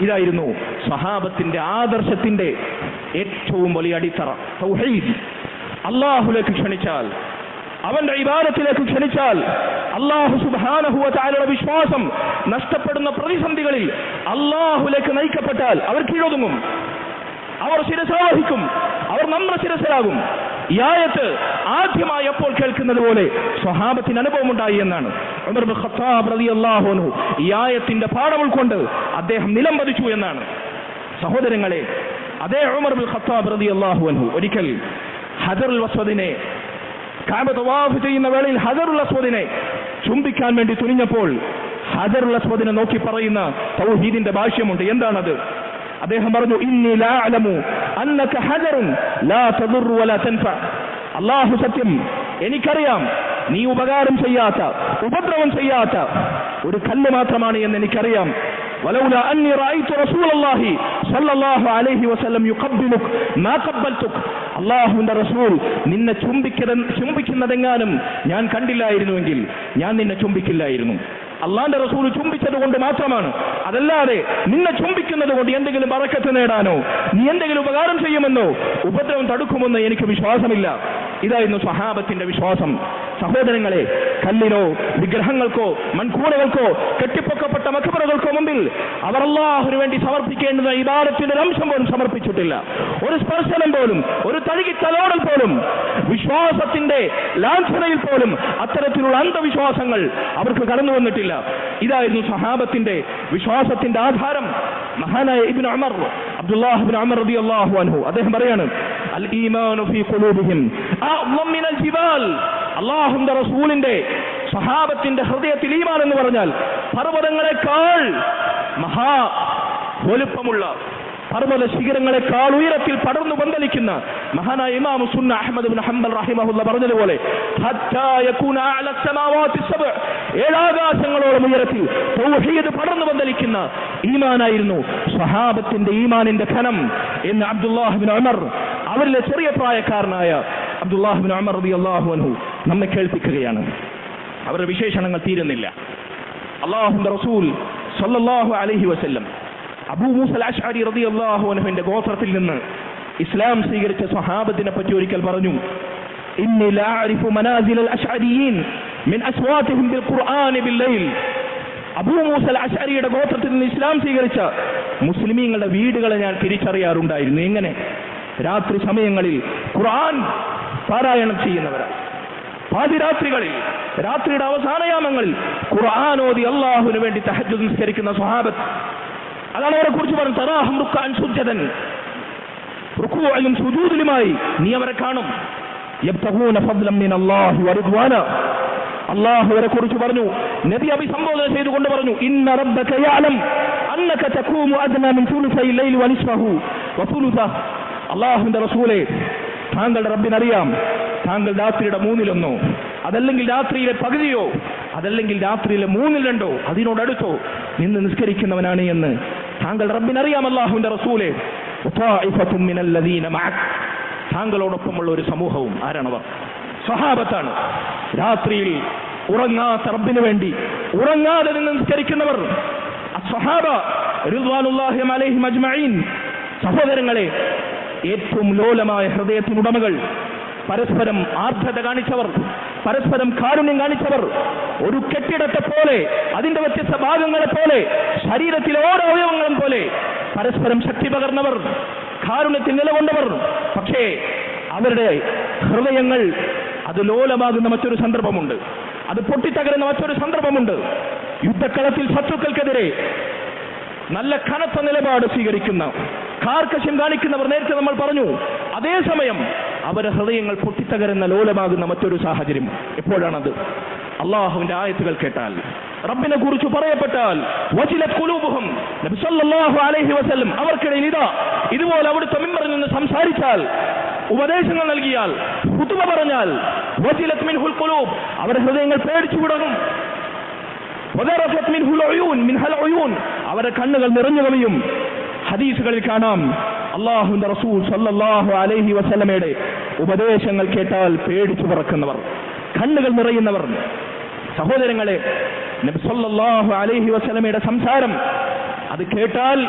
ഇതായിരുന്നു സ്വഹാബത്തിന്റെ ആദർശത്തിന്റെ ഏറ്റവും വലിയ അടിത്തറ, തൗഹീദ്. അല്ലാഹുവിലേക്ക് ക്ഷണിച്ചാൽ, അവന്റെ ഇബാദത്തിലേക്ക് ക്ഷണിച്ചാൽ, അല്ലാഹു സുബ്ഹാനഹു വ തആലയുടെ വിശ്വാസം നഷ്ടപ്പെടുന്ന പ്രതിസന്ധികളിൽ അല്ലാഹുവിലേക്ക് നയിക്കപ്പെട്ടാൽ അവർ കീഴൊതുങ്ങും, അവർ ശിരസാവഹിക്കും, അവർ നമ്രശിരസരാകും. ഈ ആയത്ത് ആദ്യമായി അപ്പോൾ കേൾക്കുന്നത് പോലെ സ്വഹാബത്തിന് അനുഭവമുണ്ടായി എന്നാണ്. ഉമർ ഇബ്നുൽ ഖത്താബ് റളിയല്ലാഹു അൻഹു ഈ ആയത്തിന്റെ പാഠം ഉൾക്കൊണ്ട് അദ്ദേഹം നിലംപതിച്ചു എന്നാണ്. സഹോദരങ്ങളെ, അതേ ഉമർ ഇബ്നുൽ ഖത്താബ് റളിയല്ലാഹു അൻഹു ഒരിക്കൽ ഹജറുൽ അസ്വദിനെ, കഅബ തവാഫ് ചെയ്യുന്ന വേളയിൽ ഹജറുൽ അസ്വദിനെ ചുംബിക്കാൻ വേണ്ടി തുനിഞ്ഞപ്പോൾ ഹജറുൽ അസ്വദിനെ നോക്കി പറയുന്ന തൗഹീദിന്റെ ഭാഷ്യമുണ്ട്. എന്താണത്? അദ്ദേഹം പറഞ്ഞു, ഇന്നി ലാ അഅലമു അന്നക ഹജറുൻ ലാ തദുർ വലാ തൻഫ. അല്ലാഹു സത്യം, എനിക്കറിയാം നീ ഉപകാരം ചെയ്യാത്ത, ഉപദ്രവം ചെയ്യാത്ത ഒരു കല്ല് മാത്രമാണ് എന്ന് എനിക്കറിയാം. വലൗലാ അന്നി റഅയ്തു റസൂലല്ലാഹി സ്വല്ലല്ലാഹു അലൈഹി വസല്ലം യുഖബ്ബിലുക മാ ഖബ്ബൽതുക. അല്ലാഹുവിന്റെ റസൂൽ നിന്നെ ചുംബിക്കുന്നതെങ്ങാനും ഞാൻ കണ്ടില്ലായിരുന്നുവെങ്കിൽ ഞാൻ നിന്നെ ചുംബിക്കില്ലായിരുന്നു. അള്ളാന്റെ റസൂൽ ചുംബിച്ചത് കൊണ്ട് മാത്രമാണ്, അതല്ലാതെ നിന്നെ ചുംബിക്കുന്നത് കൊണ്ട് എന്തെങ്കിലും ബറക്കത്ത് നേടാനോ നീ എന്തെങ്കിലും ഉപകാരം ചെയ്യുമെന്നോ ഉപദ്രവം തടുക്കുമെന്നോ എനിക്ക് വിശ്വാസമില്ല. ഇതായിരുന്നു സ്വഹാബത്തിന്റെ വിശ്വാസം. സഹോദരങ്ങളെ, കല്ലിനോ വിഗ്രഹങ്ങൾക്കോ മൺകൂടകൾക്കോ കെട്ടിപ്പൊക്കപ്പെട്ട മഖബറുകൾക്കോ മുമ്പിൽ അവർ അല്ലാഹുവിന് വേണ്ടി സമർപ്പിക്കേണ്ടുന്ന ഇബാദത്തിന്റെ ഒരു അംശം പോലും സമർപ്പിച്ചിട്ടില്ല. ഒരു സ്പർശനം പോലും, ഒരു തഴുകിത്തലോടൽ പോലും, വിശ്വാസത്തിന്റെ ലാഞ്ചനയിൽ പോലും അത്തരത്തിലുള്ള അന്ധവിശ്വാസങ്ങൾ അവർക്ക് കടന്നു വന്നിട്ടില്ല. ഇതായിരുന്നു സ്വഹാബത്തിന്റെ വിശ്വാസത്തിന്റെ ആധാരം. മഹാനായ ഇബ്നു ഉമർ, അബ്ദുല്ലാഹ് ഇബ്നു ഉമർ റളിയല്ലാഹു അൻഹു, അദ്ദേഹം പറയാണ്, അൽ ഈമാനു ഫീ ഖുലൂബിഹിം അഅ്ളം മിനൽ ജിബാൽ. അല്ലാഹുവിന്റെ റസൂലിന്റെ സ്വഹാബത്തിന്റെ ഹൃദയത്തിൽ ഈമാൻ എന്ന് പറഞ്ഞാൽ പർവ്വതങ്ങളെക്കാൾ മഹാ വലുപ്പമുള്ള, പർവ്വത ശിഖരങ്ങളെക്കാൾ ഉയരത്തിൽ പടർന്നു പന്തലിക്കുന്ന മഹാനായ ഇമാം സുന്ന അഹ്മദ് ഇബ്നു ഹംബൽ റഹിമഹുല്ല പറഞ്ഞതുപോലെ, ഹത്താ യകൂന അഅല സമാവാതി സബ്, ഏഴാകാശങ്ങളോളം ഉയരത്തിൽ തൗഹീദ് പടർന്നു പന്തലിക്കുന്ന ഈമാനായിരുന്നു സ്വഹാബത്തിന്റെ ഈമാനിന്റെ ഘനം എന്ന് അബ്ദുല്ലാഹ് ഇബ്നു ഉമർ, അവരിലെ ചെറിയ പ്രായക്കാരനായ അബ്ദുല്ലാഹ് ഇബ്നു ഉമർ റളിയല്ലാഹു അൻഹു നമ്മെ കേൾപ്പിക്കുകയാണ്. അവരുടെ വിശേഷണങ്ങൾ തീരുന്നില്ല. അല്ലാഹുവിന്റെ റസൂൽ സ്വല്ലല്ലാഹു അലൈഹി വസല്ലം അബൂ മൂസൽ അശ്അരി റളിയല്ലാഹു അൻഹുവിന്റെ ഗോത്രത്തിൽ നിന്ന് ഇസ്ലാം സ്വീകരിച്ച സ്വഹാബത്തിനെ പറ്റി ഒരിക്കൽ പറഞ്ഞു, ഇന്നി ലാ അഅരിഫു മനാസിൽ അൽ അശ്അരിയീൻ മിൻ അസ്വാതിഹിം ബിൽ ഖുർആനി ബിൽ ലൈൽ. അബൂ മൂസൽ അശ്അരിയുടെ ഗോത്രത്തിൽ നിന്ന് ഇസ്ലാം സ്വീകരിച്ച മുസ്ലിമീങ്ങളുടെ വീടുകളെ ഞാൻ തിരിച്ചറിയാറുണ്ടായിരുന്നു. എങ്ങനെ? രാത്രി സമയങ്ങളിൽ ഖുർആൻ പാരായണം ചെയ്യുന്നവരാണ്. പാതിരാത്രികളിൽ, രാത്രിയുടെ അവസാനയാമങ്ങളിൽ ഖുർആൻ ഓതി അല്ലാഹുവിന് വേണ്ടി തഹജ്ജുദ് നിസ്കരിക്കുന്ന സ്വഹാബത്ത്. അതാണ് അവരെ കുറിച്ച് പറഞ്ഞത്, തറാഹും റുക്അൻ സുജ്ജദൻ, റുകൂഇലും സുജൂദിലുമായി നീ അവരെ കാണും. യബ്തഗൂന ഫദ്ലൻ മിനല്ലാഹി വറിദ്വാന. അല്ലാഹു അവരെ കുറിച്ച് പറഞ്ഞു, നബി അഭിസംബോധന ചെയ്തുകൊണ്ട് പറഞ്ഞു, ഇന്ന റബ്ബക യഅലം അന്നക തഖൂമു അദ്നാ മിൻ സുലുസൈ ലൈലി വനിസ്ഫഹു വസുലുസഹു. അല്ലാഹുവിന്റെ റസൂലേ, താങ്കളുടെ റബ്ബിനറിയാം താങ്കൾ രാത്രിയുടെ 1/3, അതല്ലെങ്കിൽ രാത്രിയിലെ പകുതിയോ, അതല്ലെങ്കിൽ രാത്രിയിലെ 2/3 അതിനോടടുത്തോ നിന്ന് നിസ്കരിക്കുന്നവനാണ് എന്ന് താങ്കൾ റബ്ബിനറിയാം. അല്ലാഹുവിന്റെ റസൂലേ, വതാഇഫത്തും മിനല്ലദീന മഅക്, താങ്കളോടൊപ്പമുള്ള ഒരു സമൂഹവും. ആരാണവർ? സ്വഹാബത്താണ്. രാത്രിയിൽ ഉറങ്ങാത്ത റബ്ബിന് വേണ്ടി ഉറങ്ങാതെ നിന്ന് നിസ്കരിക്കുന്നവർ അസ്സഹാബ റിദ്വാനുല്ലാഹി അലൈഹിം അജ്മഈൻ. സഹോദരങ്ങളെ, ഏറ്റവും ലോലമായ ഹൃദയത്തിനുടമകൾ, പരസ്പരം ആർദ്രത കാണിച്ചവർ, പരസ്പരം കാരുണ്യം കാണിച്ചവർ, ഒരു കെട്ടിടത്തെ പോലെ, അതിന്റെ വ്യത്യസ്ത ഭാഗങ്ങളെ പോലെ, ശരീരത്തിലെ ഓരോ അവയവങ്ങളും പോലെ പരസ്പരം ശക്തി പകർന്നവർ, കാരുണ്യത്തിൽ നിലകൊണ്ടവർ. പക്ഷേ അവരുടെ ഹൃദയങ്ങൾ അത് ലോലമാകുന്ന മറ്റൊരു സന്ദർഭമുണ്ട്, അത് പൊട്ടിത്തകരുന്ന മറ്റൊരു സന്ദർഭമുണ്ട്. യുദ്ധക്കളത്തിൽ ശത്രുക്കൾക്കെതിരെ നല്ല കനത്ത നിലപാട് സ്വീകരിക്കുന്ന, കാർക്കശ്യം കാണിക്കുന്നവർ നേരത്തെ നമ്മൾ പറഞ്ഞു. അതേസമയം അവരുടെ ഹൃദയങ്ങൾ പൊട്ടിത്തകരുന്ന ലോലമാകുന്ന മറ്റൊരു സാഹചര്യം എപ്പോഴാണത്? അള്ളാഹുവിന്റെ ആയത്തുകൾ കേട്ടാൽ, റബ്ബിനെ കുറിച്ച് പറയപ്പെട്ടാൽ, വജിലത് ഖുലൂബുഹും, നബി സല്ലല്ലാഹു അലൈഹി വസല്ലം അവർക്കിടയിൽ ഇതുപോലെ അവിടുത്തെ മിമ്പറിൽ നിന്ന് സംസാരിച്ചാൽ, ഉപദേശങ്ങൾ നൽകിയാൽ, ഖുതുബ പറഞ്ഞാൽ, വജിലത് മിൻഹുൽ ഖുലൂബ്, അവരുടെ ഹൃദയങ്ങൾ പേടിച്ചു വിടങ്ങും. വദറഫത് മിൻഹുൽ ഉയൂൻ, മിൻഹൽ ഉയൂൻ, അവരുടെ കണ്ണുകൾ നിറഞ്ഞു കവിയും. ഹദീസുകളിൽ കാണാം, അല്ലാഹുവിന്റെ റസൂൽ സല്ലല്ലാഹു അലൈഹി വസല്ലമയുടെ ഉപദേശങ്ങൾ കേട്ടാൽ പേടിച്ചു പറക്കുന്നവർ, കണ്ണുകൾ നിറയുന്നവർ. സഹോദരങ്ങളെ, നബി സല്ലല്ലാഹു അലൈഹി വസല്ലമയുടെ സംസാരം അത് കേട്ടാൽ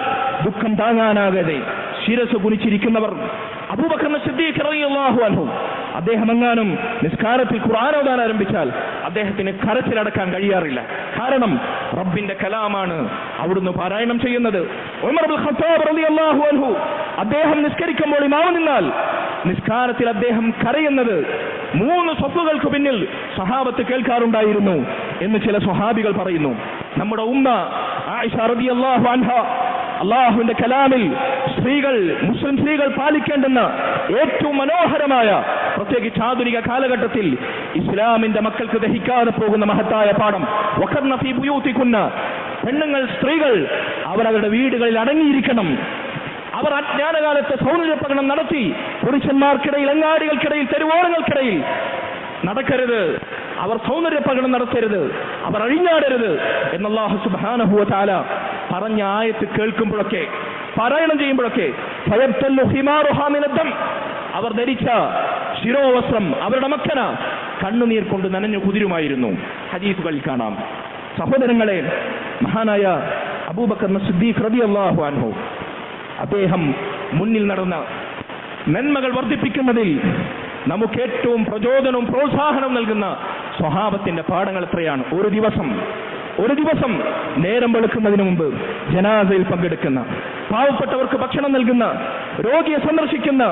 ദുഃഖം താങ്ങാനാകാതെ ശിരസ് കുനിച്ചിരിക്കുന്നവർ. അബൂബക്കർ സിദ്ദീഖ് റളിയല്ലാഹു അൻഹു, അദ്ദേഹം എങ്ങാനും നിസ്കാരത്തിൽ ഖുർആൻ ഓതാൻ ആരംഭിച്ചാൽ അദ്ദേഹത്തിന് കരച്ചിലടക്കാൻ കഴിയാറില്ല. കാരണം റബ്ബിന്റെ കലാമാണ് അവിടുന്ന് പാരായണം ചെയ്യുന്നത്. ഉമർ ഇബ്നുൽ ഖത്താബ് റളിയല്ലാഹു അൻഹു, അദ്ദേഹം നിസ്കരിക്കുമ്പോൾ ഇമാം നിന്നാൽ നിസ്കാരത്തിൽ അദ്ദേഹം കരയുന്നത് 3 സ്വഫുകൾക്ക് പിന്നിൽ സഹാബത്ത് കേൾക്കാറുണ്ടായിരുന്നു എന്ന് ചില സ്വഹാബികൾ പറയുന്നു. നമ്മുടെ ഉമ്മ ആയിഷ റളിയല്ലാഹു അൻഹ, അള്ളാഹുവിന്റെ കലാമിൽ സ്ത്രീകൾ, മുസ്ലിം സ്ത്രീകൾ പാലിക്കേണ്ടുന്ന ഏറ്റവും മനോഹരമായ, പ്രത്യേകിച്ച് ആധുനിക കാലഘട്ടത്തിൽ ഇസ്ലാമിന്റെ മക്കൾക്ക് ദഹിക്കാതെ പോകുന്ന മഹത്തായ പാഠം, വഖർന ഫീ ബുയൂതികുന്ന, പെണ്ണുങ്ങൾ, സ്ത്രീകൾ അവരവരുടെ വീടുകളിൽ അടങ്ങിയിരിക്കണം. അവർ അജ്ഞാനകാലത്തെ സൗന്ദര്യപ്രകടനം നടത്തി പുരുഷന്മാർക്കിടയിൽ, അങ്ങാടികൾക്കിടയിൽ, തെരുവോരങ്ങൾക്കിടയിൽ നടക്കരുത്. അവർ സൗന്ദര്യപ്രകടനം നടത്തരുത്, അവർ അഴിഞ്ഞാടരുത് എന്ന് അല്ലാഹു സുബ്ഹാനഹു വ തആല പറഞ്ഞ ആയത്ത് കേൾക്കുമ്പോഴൊക്കെ, പാരായണം ചെയ്യുമ്പോഴൊക്കെ, ഫയബ്തല്ലു ഹിമാറുഹാ മിനദ്ദം, അവർ ധരിച്ച ശിരോവസ്ത്രം, അവരുടെ മക്കന കണ്ണുനീർ കൊണ്ട് നനഞ്ഞു കുതിരുമായിരുന്നു. ഹദീസുകളിൽ കാണാം. സഹോദരങ്ങളെ, മഹാനായ അബൂബക്കർ സിദ്ദീഖ് റളിയല്ലാഹു അൻഹു, അദ്ദേഹം മുന്നിൽ നടന്ന നന്മകൾ വർദ്ധിപ്പിക്കുന്നതിൽ നമുക്ക് ഏറ്റവും പ്രചോദനവും പ്രോത്സാഹനവും നൽകുന്ന സ്വഹാബത്തിന്റെ പാഠങ്ങൾ എത്രയാണ്. ഒരു ദിവസം നേരം വെളുക്കുന്നതിന് മുമ്പ് ജനാസയിൽ പങ്കെടുക്കുന്ന, പാവപ്പെട്ടവർക്ക് ഭക്ഷണം നൽകുന്ന, രോഗിയെ സന്ദർശിക്കുന്ന,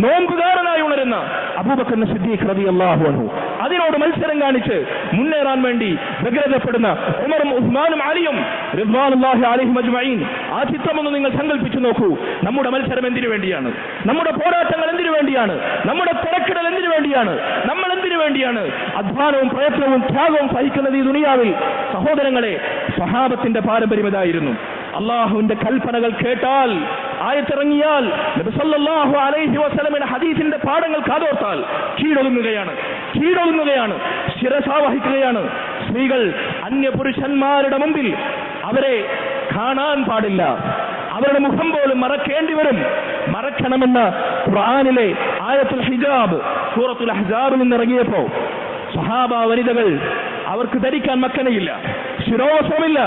നോമ്പുകാരനായി ഉണരുന്ന അബൂബക്കർ സിദ്ദീഖ് റളിയല്ലാഹു അൻഹു, അതിനോട് മത്സരം കാണിച്ച് മുന്നേറാൻ വേണ്ടി വ്യഗ്രതപ്പെടുന്ന ഉമറും ഉസ്മാനും അലിയും റിദ്വാനുല്ലാഹി അലൈഹിം അജ്മഈൻ. ആ ചിത്രമൊന്ന് നിങ്ങൾ സങ്കല്പിച്ചു നോക്കൂ. നമ്മുടെ മത്സരം എന്തിനു വേണ്ടിയാണ്? നമ്മുടെ പോരാട്ടങ്ങൾ എന്തിനു വേണ്ടിയാണ്? നമ്മുടെ തിരക്കിടൽ എന്തിനു വേണ്ടിയാണ്? നമ്മൾ എന്തിനു വേണ്ടിയാണ് അധ്വാനവും പ്രയത്നവും ത്യാഗവും സഹിക്കുന്നത് ഈ ദുനിയാവിൽ? സഹോദരങ്ങളെ, സ്വഹാബത്തിന്റെ പാരമ്പര്യം ഇതായിരുന്നു. അള്ളാഹുവിന്റെ കൽപ്പനകൾ കേട്ടാൽ, ആയത്തിറങ്ങിയാൽ, നബി സല്ലല്ലാഹു അലൈഹി വസല്ലമയുടെ ഹദീസിന്റെ പാഠങ്ങൾ കാതോർത്താൽ കീഴൊതുങ്ങുകയാണ്, ശിരസാവഹിക്കുകയാണ്. സ്ത്രീകൾ അന്യപുരുഷന്മാരുടെ മുമ്പിൽ അവരെ കാണാൻ പാടില്ല, അവരുടെ മുഖം പോലും മറക്കേണ്ടി വരും. മറക്കണമെന്ന ഖുർആനിലെ ആയത്തുൽ ഹിജാബ് സൂറത്തുൽ അഹ്സാബിൽ നിന്നിറങ്ങിയപ്പോ സ്വഹാബ വനിതകൾ, അവർക്ക് ധരിക്കാൻ മക്കനയില്ല, ശിരോവസ്ത്രമില്ല.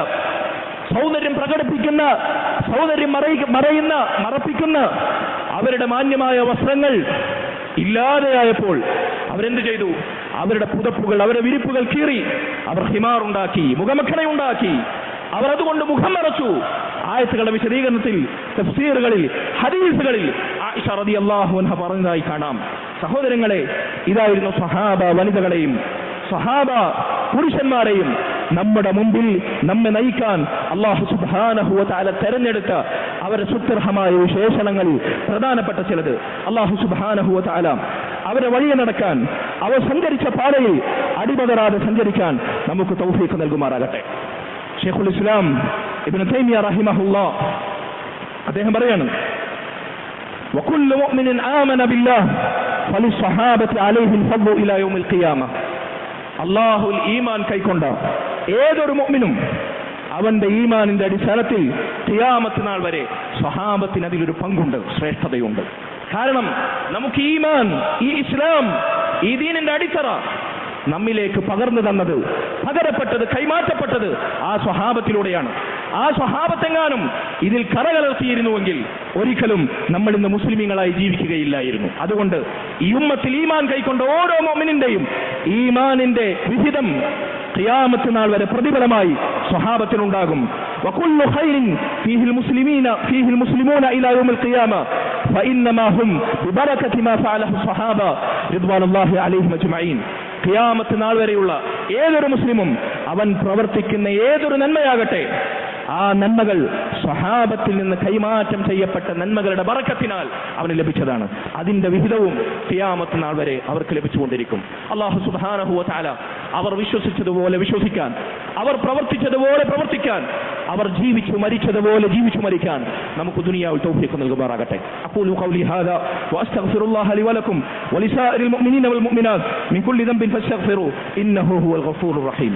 സൗന്ദര്യം പ്രകടിപ്പിക്കുന്ന, സൗന്ദര്യം മറപ്പിക്കുന്ന അവരുടെ മാന്യമായ വസ്ത്രങ്ങൾ ഇല്ലാതെയായപ്പോൾ അവരെന്ത് ചെയ്തു? അവരുടെ പുതപ്പുകൾ, അവരുടെ വിരിപ്പുകൾ കീറി അവർ ഹിമാറുണ്ടാക്കി, മുഖമക്കണയുണ്ടാക്കി. അവർ അതുകൊണ്ട് മുഖം മറച്ചു. ആയത്തുകളുടെ വിശദീകരണത്തിൽ, തഫ്സീറുകളിൽ, ഹദീസുകളിൽ ആയിഷ റളിയല്ലാഹു അൻഹ പറഞ്ഞതായി കാണാം. സഹോദരങ്ങളെ, ഇതായിരുന്നു സ്വഹാബ വനിതകളെയും സ്വഹാബ പുരുഷന്മാരെയും നമ്മുടെ മുമ്പിൽ നമ്മെ നയിക്കാൻ അല്ലാഹു സുബ്ഹാനഹു വ തആല തെരഞ്ഞെടുത്ത അവരുടെ സുത്യർഹമായ വിശേഷണങ്ങളിൽ പ്രധാനപ്പെട്ട ചിലത്. അല്ലാഹു സുബ്ഹാനഹു വ തആല അവരെ വഴിയെ നടക്കാൻ, അവർ സഞ്ചരിച്ച പാതയിൽ അടിപതരാതെ സഞ്ചരിക്കാൻ നമുക്ക് തൗഫീഖ് നൽകുമാറാകട്ടെ. ശൈഖുൽ ഇസ്ലാം ഇബ്നു തൈമിയ റഹിമഹുല്ലാഹ് അദ്ദേഹം പറയാണ്, വകുല്ലു മുഅ്മിനിൻ ആമന ബില്ലാഹ് ഫലിസ്സഹാബത്തി അലൈഹിൽ ഫദ്ലു ഇലാ യൗമിൽ ഖിയാമ. അല്ലാഹുൽ ഈമാൻ കൈക്കൊണ്ട ഏതൊരു മുഅ്മിനും അവന്റെ ഈമാനിന്റെ അടിസ്ഥാനത്തിൽ ഖിയാമത്ത് നാൾ വരെ സ്വഹാബത്തിന് അതിലൊരു പങ്കുണ്ട്, ശ്രേഷ്ഠതയുണ്ട്. കാരണം നമുക്ക് ഈമാൻ, ഈ ഇസ്ലാം, ഈ ദീനിന്റെ അടിത്തറ നമ്മിലേക്ക് പകർന്നു തന്നത്, പകരപ്പെട്ടത്, കൈമാറ്റപ്പെട്ടത് ആ സ്വഹാബത്തിലൂടെയാണ്. ആ സ്വഹാബത്തെങ്ങാനും ഇതിൽ കറകലർത്തിയിരുന്നുവെങ്കിൽ ഒരിക്കലും നമ്മൾ ഇന്ന് മുസ്ലിമീങ്ങളായി ജീവിക്കുകയില്ലായിരുന്നു. അതുകൊണ്ട് ഈ ഉമ്മത്തിൽ ഈമാൻ കൈക്കൊണ്ട ഓരോ മുഅ്മിനിന്റെയും ഈമാനിന്റെ വിഹിതം ഖിയാമത്ത് നാൾ വരെ പ്രതിഫലമായി സ്വഹാബത്തിനുണ്ടാകും. വകുല്ലു ഖൈറിൻ ഫീഹിൽ മുസ്ലിമൂന ഇലാ യൗമിൽ ഖിയാമ ഫഇന്നമാ ഹും ബിബറകതി മാ ഫഅലഹു സ്വഹാബ റിദ്വാനുല്ലാഹി അലൈഹിം അജ്മഈൻ. ഖിയാമത്ത് നാൾ വരെയുള്ള ഏതൊരു മുസ്ലിമും അവൻ പ്രവർത്തിക്കുന്ന ഏതൊരു നന്മയാകട്ടെ, ആ നന്മകൾ സ്വഹാബത്തിൽ നിന്ന് കൈമാറ്റം ചെയ്യപ്പെട്ട നന്മകളുടെ ബറക്കത്തിനാൽ അവന് ലഭിച്ചതാണ്. അതിന്റെ വിഹിതവും ഖിയാമത്ത് നാൾ വരെ അവർക്ക് ലഭിച്ചുകൊണ്ടിരിക്കും. അല്ലാഹു സുബ്ഹാനഹു വ തആല അവർ വിശ്വസിച്ചതുപോലെ വിശ്വസിക്കാൻ, അവർ പ്രവർത്തിച്ചതുപോലെ പ്രവർത്തിക്കാൻ, അവർ ജീവിച്ചു മരിച്ചതുപോലെ ജീവിച്ചു മരിക്കാൻ നമുക്ക് ദുനിയാവിൽ തൗഫീഖ് നൽകുമാറാകട്ടെ. അഖൂലു ഖൗലി ഹാദാ വഅസ്തഗ്ഫിറുല്ലാഹ ലി വലക്കും വലിസാഇരിൽ മുഅ്മിനീന വൽ മുഅ്മിനാത്ത് മിൻ കുല്ലി ദംബിൻ ഫസ്തഗ്ഫിറൂ ഇന്നഹു ഹുവൽ ഗഫൂറുർ റഹീം.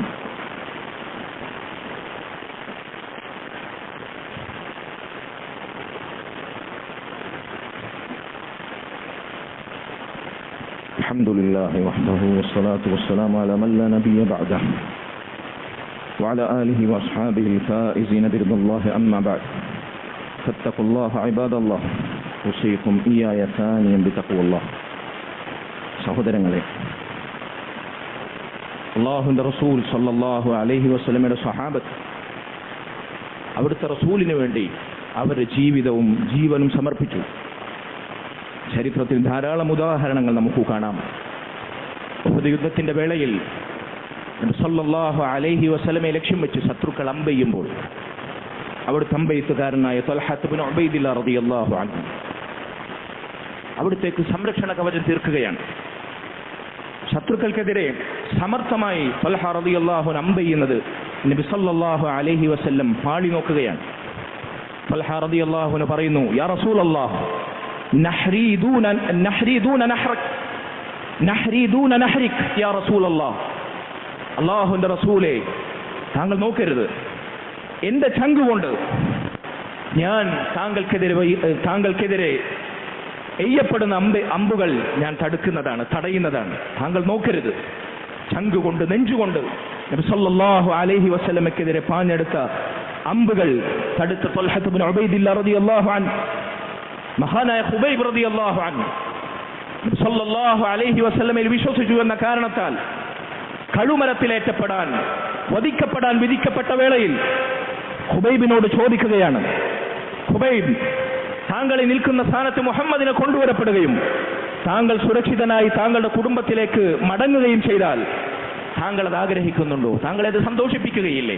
الحمد لله وحده والصلاة والسلام على من لا نبي بعده وعلى آله وأصحابه الفائزين برضا الله. أما بعد فاتقوا الله عباد الله أوصيكم إياي ثانيا بتقوى الله. സഹോദരങ്ങളെ, അല്ലാഹുവിന്റെ റസൂൽ സല്ലല്ലാഹു അലൈഹി വസല്ലമയുടെ സ്വഹാബത്ത് അവിടുത്തെ റസൂലിന് വേണ്ടി അവരുടെ ജീവിതവും ജീവനും സമർപ്പിച്ചു. ചരിത്രത്തിൽ ധാരാളം ഉദാഹരണങ്ങൾ നമുക്ക് കാണാം. ഉഹദ് യുദ്ധത്തിന്റെ വേളയിൽ നബി സല്ലല്ലാഹു അലൈഹി വസല്ലമയെ ലക്ഷ്യം വെച്ച് ശത്രുക്കൾ അമ്പെയ്യുമ്പോൾ അവിടുത്തെ അമ്പെയ്ത്തുകാരനായ ത്വൽഹത്ത് ഇബ്നു ഉബൈദില്ല റളിയല്ലാഹു അൻഹു അവിടുത്തേക്ക് സംരക്ഷണ കവചം തീർക്കുകയാണ്. ശത്രുക്കൾക്കെതിരെ സമർത്ഥമായി ത്വൽഹ റളിയല്ലാഹു അൻഹു അമ്പെയ്യുന്നത് നബി സല്ലല്ലാഹു അലൈഹി വസല്ലം പാളി നോക്കുകയാണ്. ത്വൽഹ റളിയല്ലാഹു അൻഹു പറയുന്നു, യാ റസൂലല്ലാഹ് നഹ്രീദൂന യാ റസൂലല്ലാഹ്. അല്ലാഹുവിന്റെ റസൂലേ, താങ്കൾ നോക്കരുത്, എന്റെ ചങ്കുകൊണ്ട് ഞാൻ താങ്കൾക്കെതിരെ എയ്യപ്പെടുന്ന അമ്പുകൾ ഞാൻ തടയുന്നതാണ്. താങ്കൾ നോക്കരുത്. ചങ്കുകൊണ്ട്, നെഞ്ചുകൊണ്ട് നബി സല്ലല്ലാഹു അലൈഹി വസല്ലമയ്ക്കെതിരെ പാഞ്ഞെടുത്ത അമ്പുകൾ തടുത്ത ത്വൽഹത്ത് ഇബ്നു ഉബൈദില്ല റളിയല്ലാഹു അൻഹു, മഹാനായ ഖുബൈബ് റളിയല്ലാഹു അൻഹു സല്ലല്ലാഹു അലൈഹി വസല്ലമയിൽ വിശ്വസിച്ചു എന്ന കാരണത്താൽ കഴുമരത്തിലേറ്റപ്പെടാൻ, വധിക്കപ്പെടാൻ വിധിക്കപ്പെട്ട വേളയിൽ ഖുബൈബിനോട് ചോദിക്കുകയാണ്, ഖുബൈബ്, താങ്കൾ ഈ നിൽക്കുന്ന സ്ഥാനത്ത് മുഹമ്മദിനെ കൊണ്ടുവരപ്പെടുകയും താങ്കൾ സുരക്ഷിതനായി താങ്കളുടെ കുടുംബത്തിലേക്ക് മടങ്ങുകയും ചെയ്താൽ താങ്കൾ അത് ആഗ്രഹിക്കുന്നുണ്ടോ? താങ്കളെ അത് സന്തോഷിപ്പിക്കുകയില്ലേ?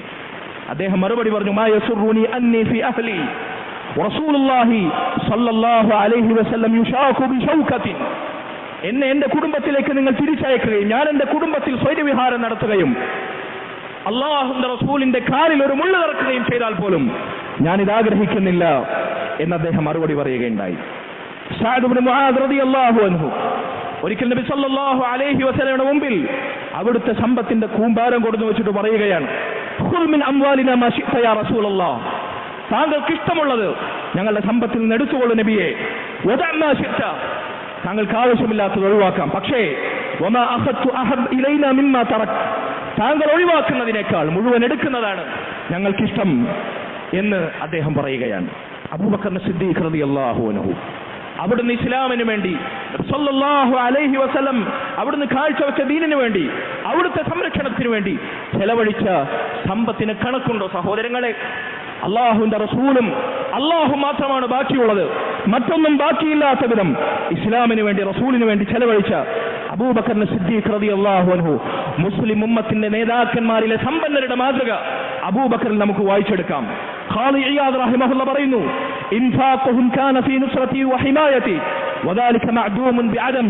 അദ്ദേഹം മറുപടി പറഞ്ഞു, മാ യസുറുനി അന്നി ഫി അഹ്ലി റസൂലുള്ളാഹി സ്വല്ലല്ലാഹു അലൈഹി വസല്ലം യുശാഖു ബിശൗകത്തിൻ. എന്നെ എന്റെ കുടുംബത്തിലേക്ക് നിങ്ങൾ തിരിച്ചയക്കുകയും ഞാൻ എന്റെ കുടുംബത്തിൽ സ്വൈരവിഹാരം നടത്തുകയും അല്ലാഹുവിന്റെ റസൂലിന്റെ കാലിൽ ഒരു മുള്ള് തറക്കുകയും ചെയ്താൽ പോലും ഞാനിത് ആഗ്രഹിക്കുന്നില്ല എന്ന് അദ്ദേഹം മറുപടി പറയുകയുണ്ടായി. സഅദ് ഇബ്നു മുആദ് റളിയല്ലാഹു അൻഹു ഒരിക്കൽ നബി സല്ലല്ലാഹു അലൈഹി വസല്ലമയുടെ മുമ്പിൽ അവിടുത്തെ സമ്പത്തിന്റെ കൂമ്പാരം കൊടുത്തു വെച്ചിട്ട് പറയുകയാണ്, ഖുദ് മിൻ അംവാലിനാ മാ ശിഅത യാ റസൂലല്ലാഹ്. താങ്കൾക്ക് ഇഷ്ടമുള്ളത് ഞങ്ങളുടെ സമ്പത്തിൽ നിന്ന് എടുത്തുകൊള്ളു നബിയെ. വദഅ മാ ശിഅത, താങ്കൾക്ക് ആവശ്യമില്ലാത്തത് ഒഴിവാക്കാം. പക്ഷേ വമാ അഖദ്തു അഹബ് ഇലൈനാ മിമ്മാ തറക്, താങ്കൾ ഒഴിവാക്കുന്നതിനേക്കാൾ മുഴുവൻ എടുക്കുന്നതാണ് ഞങ്ങൾക്കിഷ്ടം എന്ന് അദ്ദേഹം പറയുകയാണ്. അബൂബക്കർ സിദ്ദീഖ് റളിയല്ലാഹു അൻഹു അവിടുന്ന് ഇസ്ലാമിന് വേണ്ടി സല്ലല്ലാഹു അലൈഹി വസല്ലം അവിടുന്ന് കാഴ്ചവെച്ച ദീനിനു വേണ്ടി, അവിടുത്തെ സംരക്ഷണത്തിന് വേണ്ടി ചെലവഴിച്ച സമ്പത്തിന് കണക്കുണ്ടോ സഹോദരങ്ങളെ? അള്ളാഹുവിന്റെ റസൂലും അള്ളാഹു മാത്രമാണ് ബാക്കിയുള്ളത്. മറ്റൊന്നും ബാക്കിയില്ലാത്ത വിധം ഇസ്ലാമിന് വേണ്ടി, റസൂലിന് വേണ്ടി ചെലവഴിച്ച അബൂബക്കർ സിദ്ദീഖ് റളിയല്ലാഹു അൻഹു, മുസ്ലിം ഉമ്മത്തിന്റെ നേതാക്കന്മാരിലെ സമ്പന്നരുടെ മാതൃക അബൂബക്കറിൽ നമുക്ക് വായിച്ചെടുക്കാം. ഖാദി ഇയാദ് റഹിമഹുള്ള പറയുന്നു, ഇൻഫാഖുഹും കാന ഫീ നുസ്റതി വഹിമായതി വദാലിക മഅദൂമുൻ ബിഅദം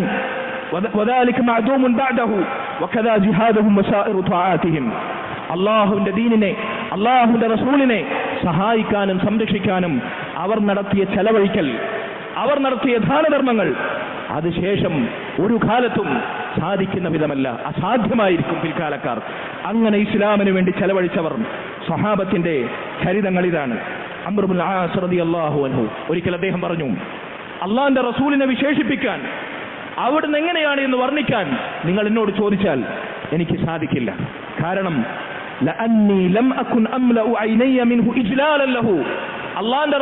വദാലിക മഅദൂമുൻ ബഅദഹു വകദാ ജിഹാദുഹും വസായിറു തആഅതിഹിം. അള്ളാഹുവിന്റെ ദീനിനെ, അള്ളാഹുവിന്റെ റസൂലിനെ സഹായിക്കാനും സംരക്ഷിക്കാനും അവർ നടത്തിയ ചെലവഴിക്കൽ, അവർ നടത്തിയ ദാനധർമ്മങ്ങൾ അതിശേഷം ഒരു കാലത്തും സാധിക്കുന്ന വിധമല്ല, അസാധ്യമായിരിക്കും പിൽക്കാലക്കാർ. അങ്ങനെ ഇസ്ലാമിന് വേണ്ടി ചെലവഴിച്ചവർ സ്വഹാബത്തിന്റെ ചരിതങ്ങൾ ഇതാണ്. അംർ ഇബ്നുൽ ആസ് റളിയല്ലാഹു അൻഹു ഒരിക്കൽ അദ്ദേഹം പറഞ്ഞു, അള്ളാഹിന്റെ റസൂലിനെ വിശേഷിപ്പിക്കാൻ, അവിടുന്ന് എങ്ങനെയാണ് എന്ന് വർണ്ണിക്കാൻ നിങ്ങൾ എന്നോട് ചോദിച്ചാൽ എനിക്ക് സാധിക്കില്ല. കാരണം ലഅന്നി ലം അകുൻ അംലഉ ഐനയ മിൻഹു ഇജ്ലാലൻ ലഹു, അള്ളാഹിന്റെ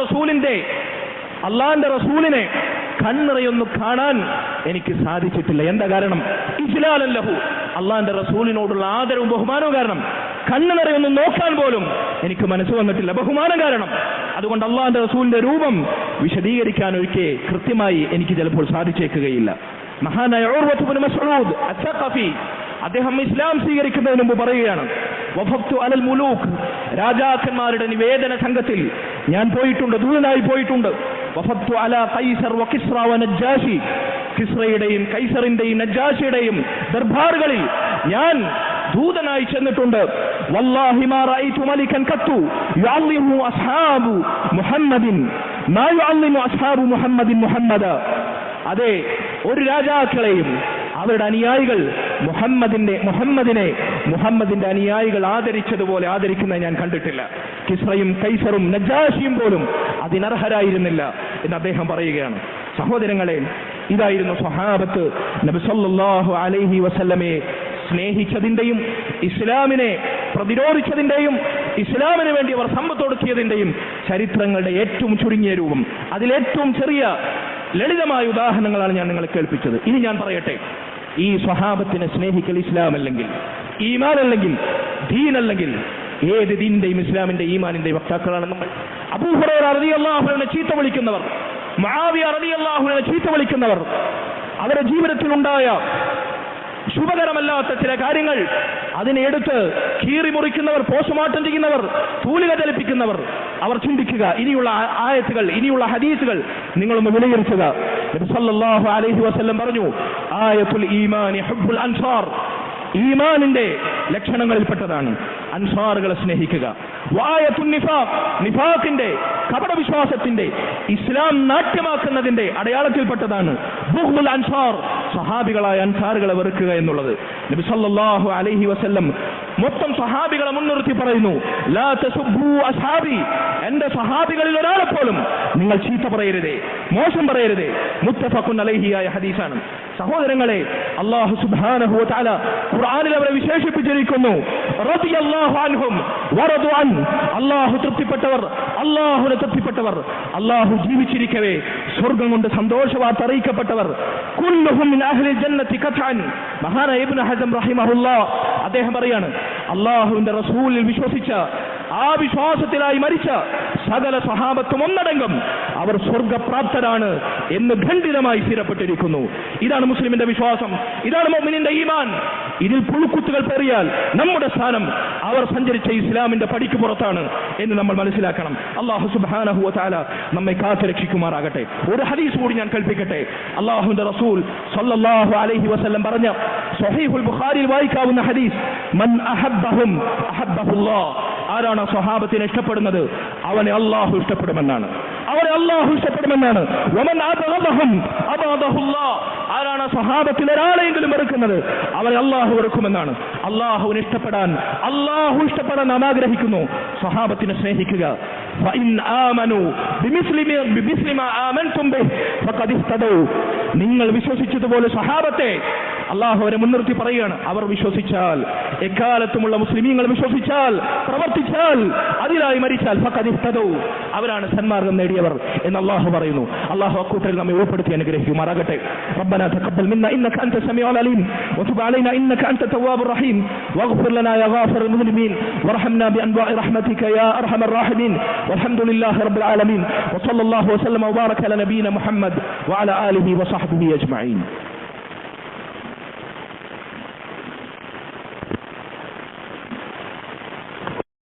റസൂലിനെ കണ്ണിറയൊന്ന് കാണാൻ എനിക്ക് സാധിച്ചിട്ടില്ല. എന്താ കാരണം? ഇജ്ലാലൻ ലഹു, അള്ളാഹിന്റെ റസൂലിനോടുള്ള ആദരവും ബഹുമാനവും കാരണം. കണ്ണിറയൊന്ന് നോക്കാൻ പോലും എനിക്ക് മനസ്സ് വന്നിട്ടില്ല, ബഹുമാനം കാരണം. അതുകൊണ്ട് അള്ളാഹിന്റെ റസൂലിന്റെ രൂപം വിശദീകരിക്കാൻ ഒരിക്കൽ കൃത്യമായി എനിക്ക് ചിലപ്പോൾ സാധിച്ചേക്കുകയില്ല. മഹാനായ ഉർവത്ത് ഇബ്നു മസ്ഊദ് അസ്സഖഫി അദ്ദേഹം ഇസ്ലാം സ്വീകരിക്കുന്നതിന് മുമ്പ് പറയുകയാണ്, വഫഖ്തു അലൽ മുലൂക്ക്, രാജാക്കന്മാരുടെ നിവേദന സംഘത്തിൽ ഞാൻ പോയിട്ടുണ്ട്, ദൂതനായി പോയിട്ടുണ്ട്. വഫഖ്തു അലാ ഖൈസർ വകിസ്റ വനജാശി, കിസ്റയുടെയും കൈസറിന്റെയും നജാശിയുടെയും ദർബാറുകളിൽ ഞാൻ ദൂതനായി ചെന്നിട്ടുണ്ട്. വല്ലാഹി മാ റഅയ്തു മലികൻ ഖത്തു യുഅല്ലിമു അസ്ഹാബു മുഹമ്മദിൻ മാ യുഅല്ലിമു അസ്ഹാബു മുഹമ്മദിൻ മുഹമ്മദ. അതെ, ഒരു രാജാക്കളെയും അവരുടെ അനുയായികൾ മുഹമ്മദിന്റെ അനുയായികൾ ആദരിച്ചതുപോലെ ആദരിക്കുന്നത് ഞാൻ കണ്ടിട്ടില്ല. കിസ്റയും കൈസറും നജാശിയും പോലും അതിനർഹരായിരുന്നില്ല എന്ന് അദ്ദേഹം പറയുകയാണ്. സഹോദരങ്ങളെ, ഇതായിരുന്നു സ്വഹാബത്ത് നബി സല്ലല്ലാഹു അലൈഹി വസല്ലമയെ സ്നേഹിച്ചതിന്റെയും ഇസ്ലാമിനെ പ്രതിരോധിച്ചതിന്റെയും ഇസ്ലാമിന് വേണ്ടി അവർ സമ്പത്തൊടുക്കിയതിന്റെയും ചരിത്രങ്ങളുടെ ഏറ്റവും ചുരുങ്ങിയ രൂപം, അതിലേറ്റവും ചെറിയ ലളിതമായ ഉദാഹരണങ്ങളാണ് ഞാൻ നിങ്ങളെ കേൾപ്പിച്ചത്. ഇനി ഞാൻ പറയട്ടെ, ഈ സ്വഹാബത്തിനെ സ്നേഹിക്കൽ ഇസ്ലാം അല്ലെങ്കിൽ, ഈമാൻ അല്ലെങ്കിൽ, ദീൻ അല്ലെങ്കിൽ, ഏത് ദീനിന്റെയും ഇസ്ലാമിന്റെ ഈമാനിന്റെയും വക്താക്കളാണ് നമ്മൾ. അബൂ ഹുറൈറ റളിയല്ലാഹു അൻഹു ചീത്ത വിളിക്കുന്നവർ, മുആവിയ റളിയല്ലാഹു അൻഹു ചീത്ത വിളിക്കുന്നവർ, അവരുടെ ജീവിതത്തിലുണ്ടായ ശുഭകരമല്ലാത്ത ചില കാര്യങ്ങൾ അതിനെ എടുത്ത് കീറി മുറിക്കുന്നവർ, പോസ്റ്റ്മോർട്ടം ചെയ്യുന്നവർ, തൂലിക ചലിപ്പിക്കുന്നവർ, അവർ ചിന്തിക്കുക, ഇനിയുള്ള ആയത്തുകൾ, ഇനിയുള്ള ഹദീസുകൾ നിങ്ങളൊന്ന് വിലയിരുത്തുക. നബി സല്ലല്ലാഹു അലൈഹി വസല്ലം പറഞ്ഞു, ആയത്തുൽ ഈമാനി ഹുബ്ബുൽ അൻസാർ, ഈമാനിന്റെ ലക്ഷണങ്ങളിൽപ്പെട്ടതാണ് അൻസാറുകളെ സ്നേഹിക്കുക. വആയത്തുൻ നിഫാഖ്, നിഫാഖിന്റെ കപടവിശ്വാസത്തിന്റെ ഇസ്ലാം നാട്യമാക്കുന്നതിന്റെ അടയാളത്തിൽപ്പെട്ടതാണ് ബുഗ്ദുൽ അൻസാർ, സഹാബികളായ അൻസാറുകളെ വെറുക്കുക എന്നുള്ളത്. നബി സല്ലല്ലാഹു അലൈഹി വസല്ലം മൊത്തം സഹാബികളെ മുൻനിർത്തി പറയുന്നു, ലാ തസുബ്ബു അസ്ഹാബി, എന്റെ സഹാബികളിൽ ഒരാളെ പോലും നിങ്ങൾ ചീത്ത പറയരുതേ, മോശം പറയരുതേ. മുത്തഫഖുൻ അലൈഹിയായ ഹദീസാണ്. സഹോദരങ്ങളെ, അല്ലാഹു സുബ്ഹാനഹു വ തആല ഖുർആനിൽ അവരെ വിശേഷിപ്പിച്ചിരിക്കുന്നു, റളിയല്ലാഹു അൻഹും വറദു അൻ, അല്ലാഹു തൃപ്തിപ്പെട്ടവർ, അല്ലാഹുവിനെ തൃപ്തിപ്പെട്ടവർ, അല്ലാഹു ജീവിച്ചിരിക്കവേ സ്വർഗ്ഗം കൊണ്ട് സന്തോഷവാർത്ത അറിയിക്കപ്പെട്ടവർ. കുല്ലുഹും മിൻ അഹ്ലിൽ ജന്നത്തി ഖത്അൻ. മഹാനായ ഇബ്നു ഹസം റഹിമഹുല്ലാ അദ്ദേഹം പറയാണ്, അല്ലാഹുവിന്റെ റസൂലിൽ വിശ്വസിച്ച, ആ വിശ്വാസത്തിലായി മരിച്ച സകല സഹാബത്തും ഒന്നടങ്കം അവർ സ്വർഗപ്രാപ്തരാണ് എന്ന് ഖണ്ഡിതമായി സ്ഥിരപ്പെട്ടിരിക്കുന്നു. ഇതാണ് മുസ്ലിമിന്റെ വിശ്വാസം, ഇതാണ് മുഅ്മിനിന്റെ ഈമാൻ. ഇതിൽ പുഴുക്കുത്തുകൾ പേറിയാൽ നമ്മുടെ സ്ഥാനം അവർ സഞ്ചരിച്ച ഇസ്ലാമിന്റെ പടിക്ക് പുറത്താണ് എന്ന് നമ്മൾ മനസ്സിലാക്കണം. അല്ലാഹു സുബ്ഹാനഹു വ തആല നമ്മെ കാത്തുരക്ഷിക്കുമാറാകട്ടെ. ഒരു ഹദീസ് കൂടി ഞാൻ കേൾപ്പിക്കട്ടെ. അല്ലാഹുവിന്റെ റസൂൽ സ്വല്ലല്ലാഹു അലൈഹി വസല്ലം പറഞ്ഞ സ്വഹീഹുൽ ബുഖാരിയിൽ വായിക്കാവുന്ന ഹദീസ്, മൻ അഹബ്ബഹും അഹബ്ബഹുല്ലാഹ്, ആരാണ് സ്വഹാബത്തിനെ ഇഷ്ടപ്പെടുന്നത് അവനെ അല്ലാഹു ഇഷ്ടപ്പെടുമെന്നാണ്, അവരെ അല്ലാഹു ഇഷ്ടപ്പെടുമെന്നാണ്. വമൻ അബഗദഹും അബഗദഹുല്ലാഹ്, ആരാണ് സ്വഹാബത്തിൽ ഒരാളെങ്കിലും വെറുക്കുന്നത് അവരെ അല്ലാഹു വെറുക്കുമെന്നാണ്. അല്ലാഹുവിനെ ഇഷ്ടപ്പെടാൻ, അല്ലാഹു ഇഷ്ടപ്പെടാൻ നാം ആഗ്രഹിക്കുന്നു. സ്വഹാബത്തിനെ സ്നേഹിക്കുക. ഫഇൻ ആമനു ബിമിസ്ലി മാ ആമൻതും ബിഹി ഫഖദ് ഇഹ്തദൗ, നിങ്ങൾ വിശ്വസിച്ചതുപോലെ സ്വഹാബത്തെ അള്ളാഹു അവരെ മുൻനിർത്തി പറയുകയാണ്, അവർ വിശ്വസിച്ചാൽ, എക്കാലത്തുമുള്ള മുസ്ലിമീങ്ങൾ വിശ്വസിച്ചാൽ, പ്രവർത്തിച്ചാൽ, അതിലായി മരിച്ചാൽ ഫഖദ് ഇഹ്തദൗ, അവരാണ് സന്മാർഗം നേടിയവർ എന്ന് അള്ളാഹു പറയുന്നു. അള്ളാഹു അക്കൂട്ടരിൽ നമ്മെ ഉൾപ്പെടുത്തി അനുഗ്രഹിക്കുമാറാകട്ടെ. ربنا تقبل منا انك انت السميع العليم وتب علينا انك انت التواب الرحيم واغفر لنا يا غافر المذنبين وارحمنا بانواع رحمتك يا ارحم الراحمين والحمد لله رب العالمين وصلى الله وسلم وبارك على نبينا محمد وعلى اله وصحبه اجمعين.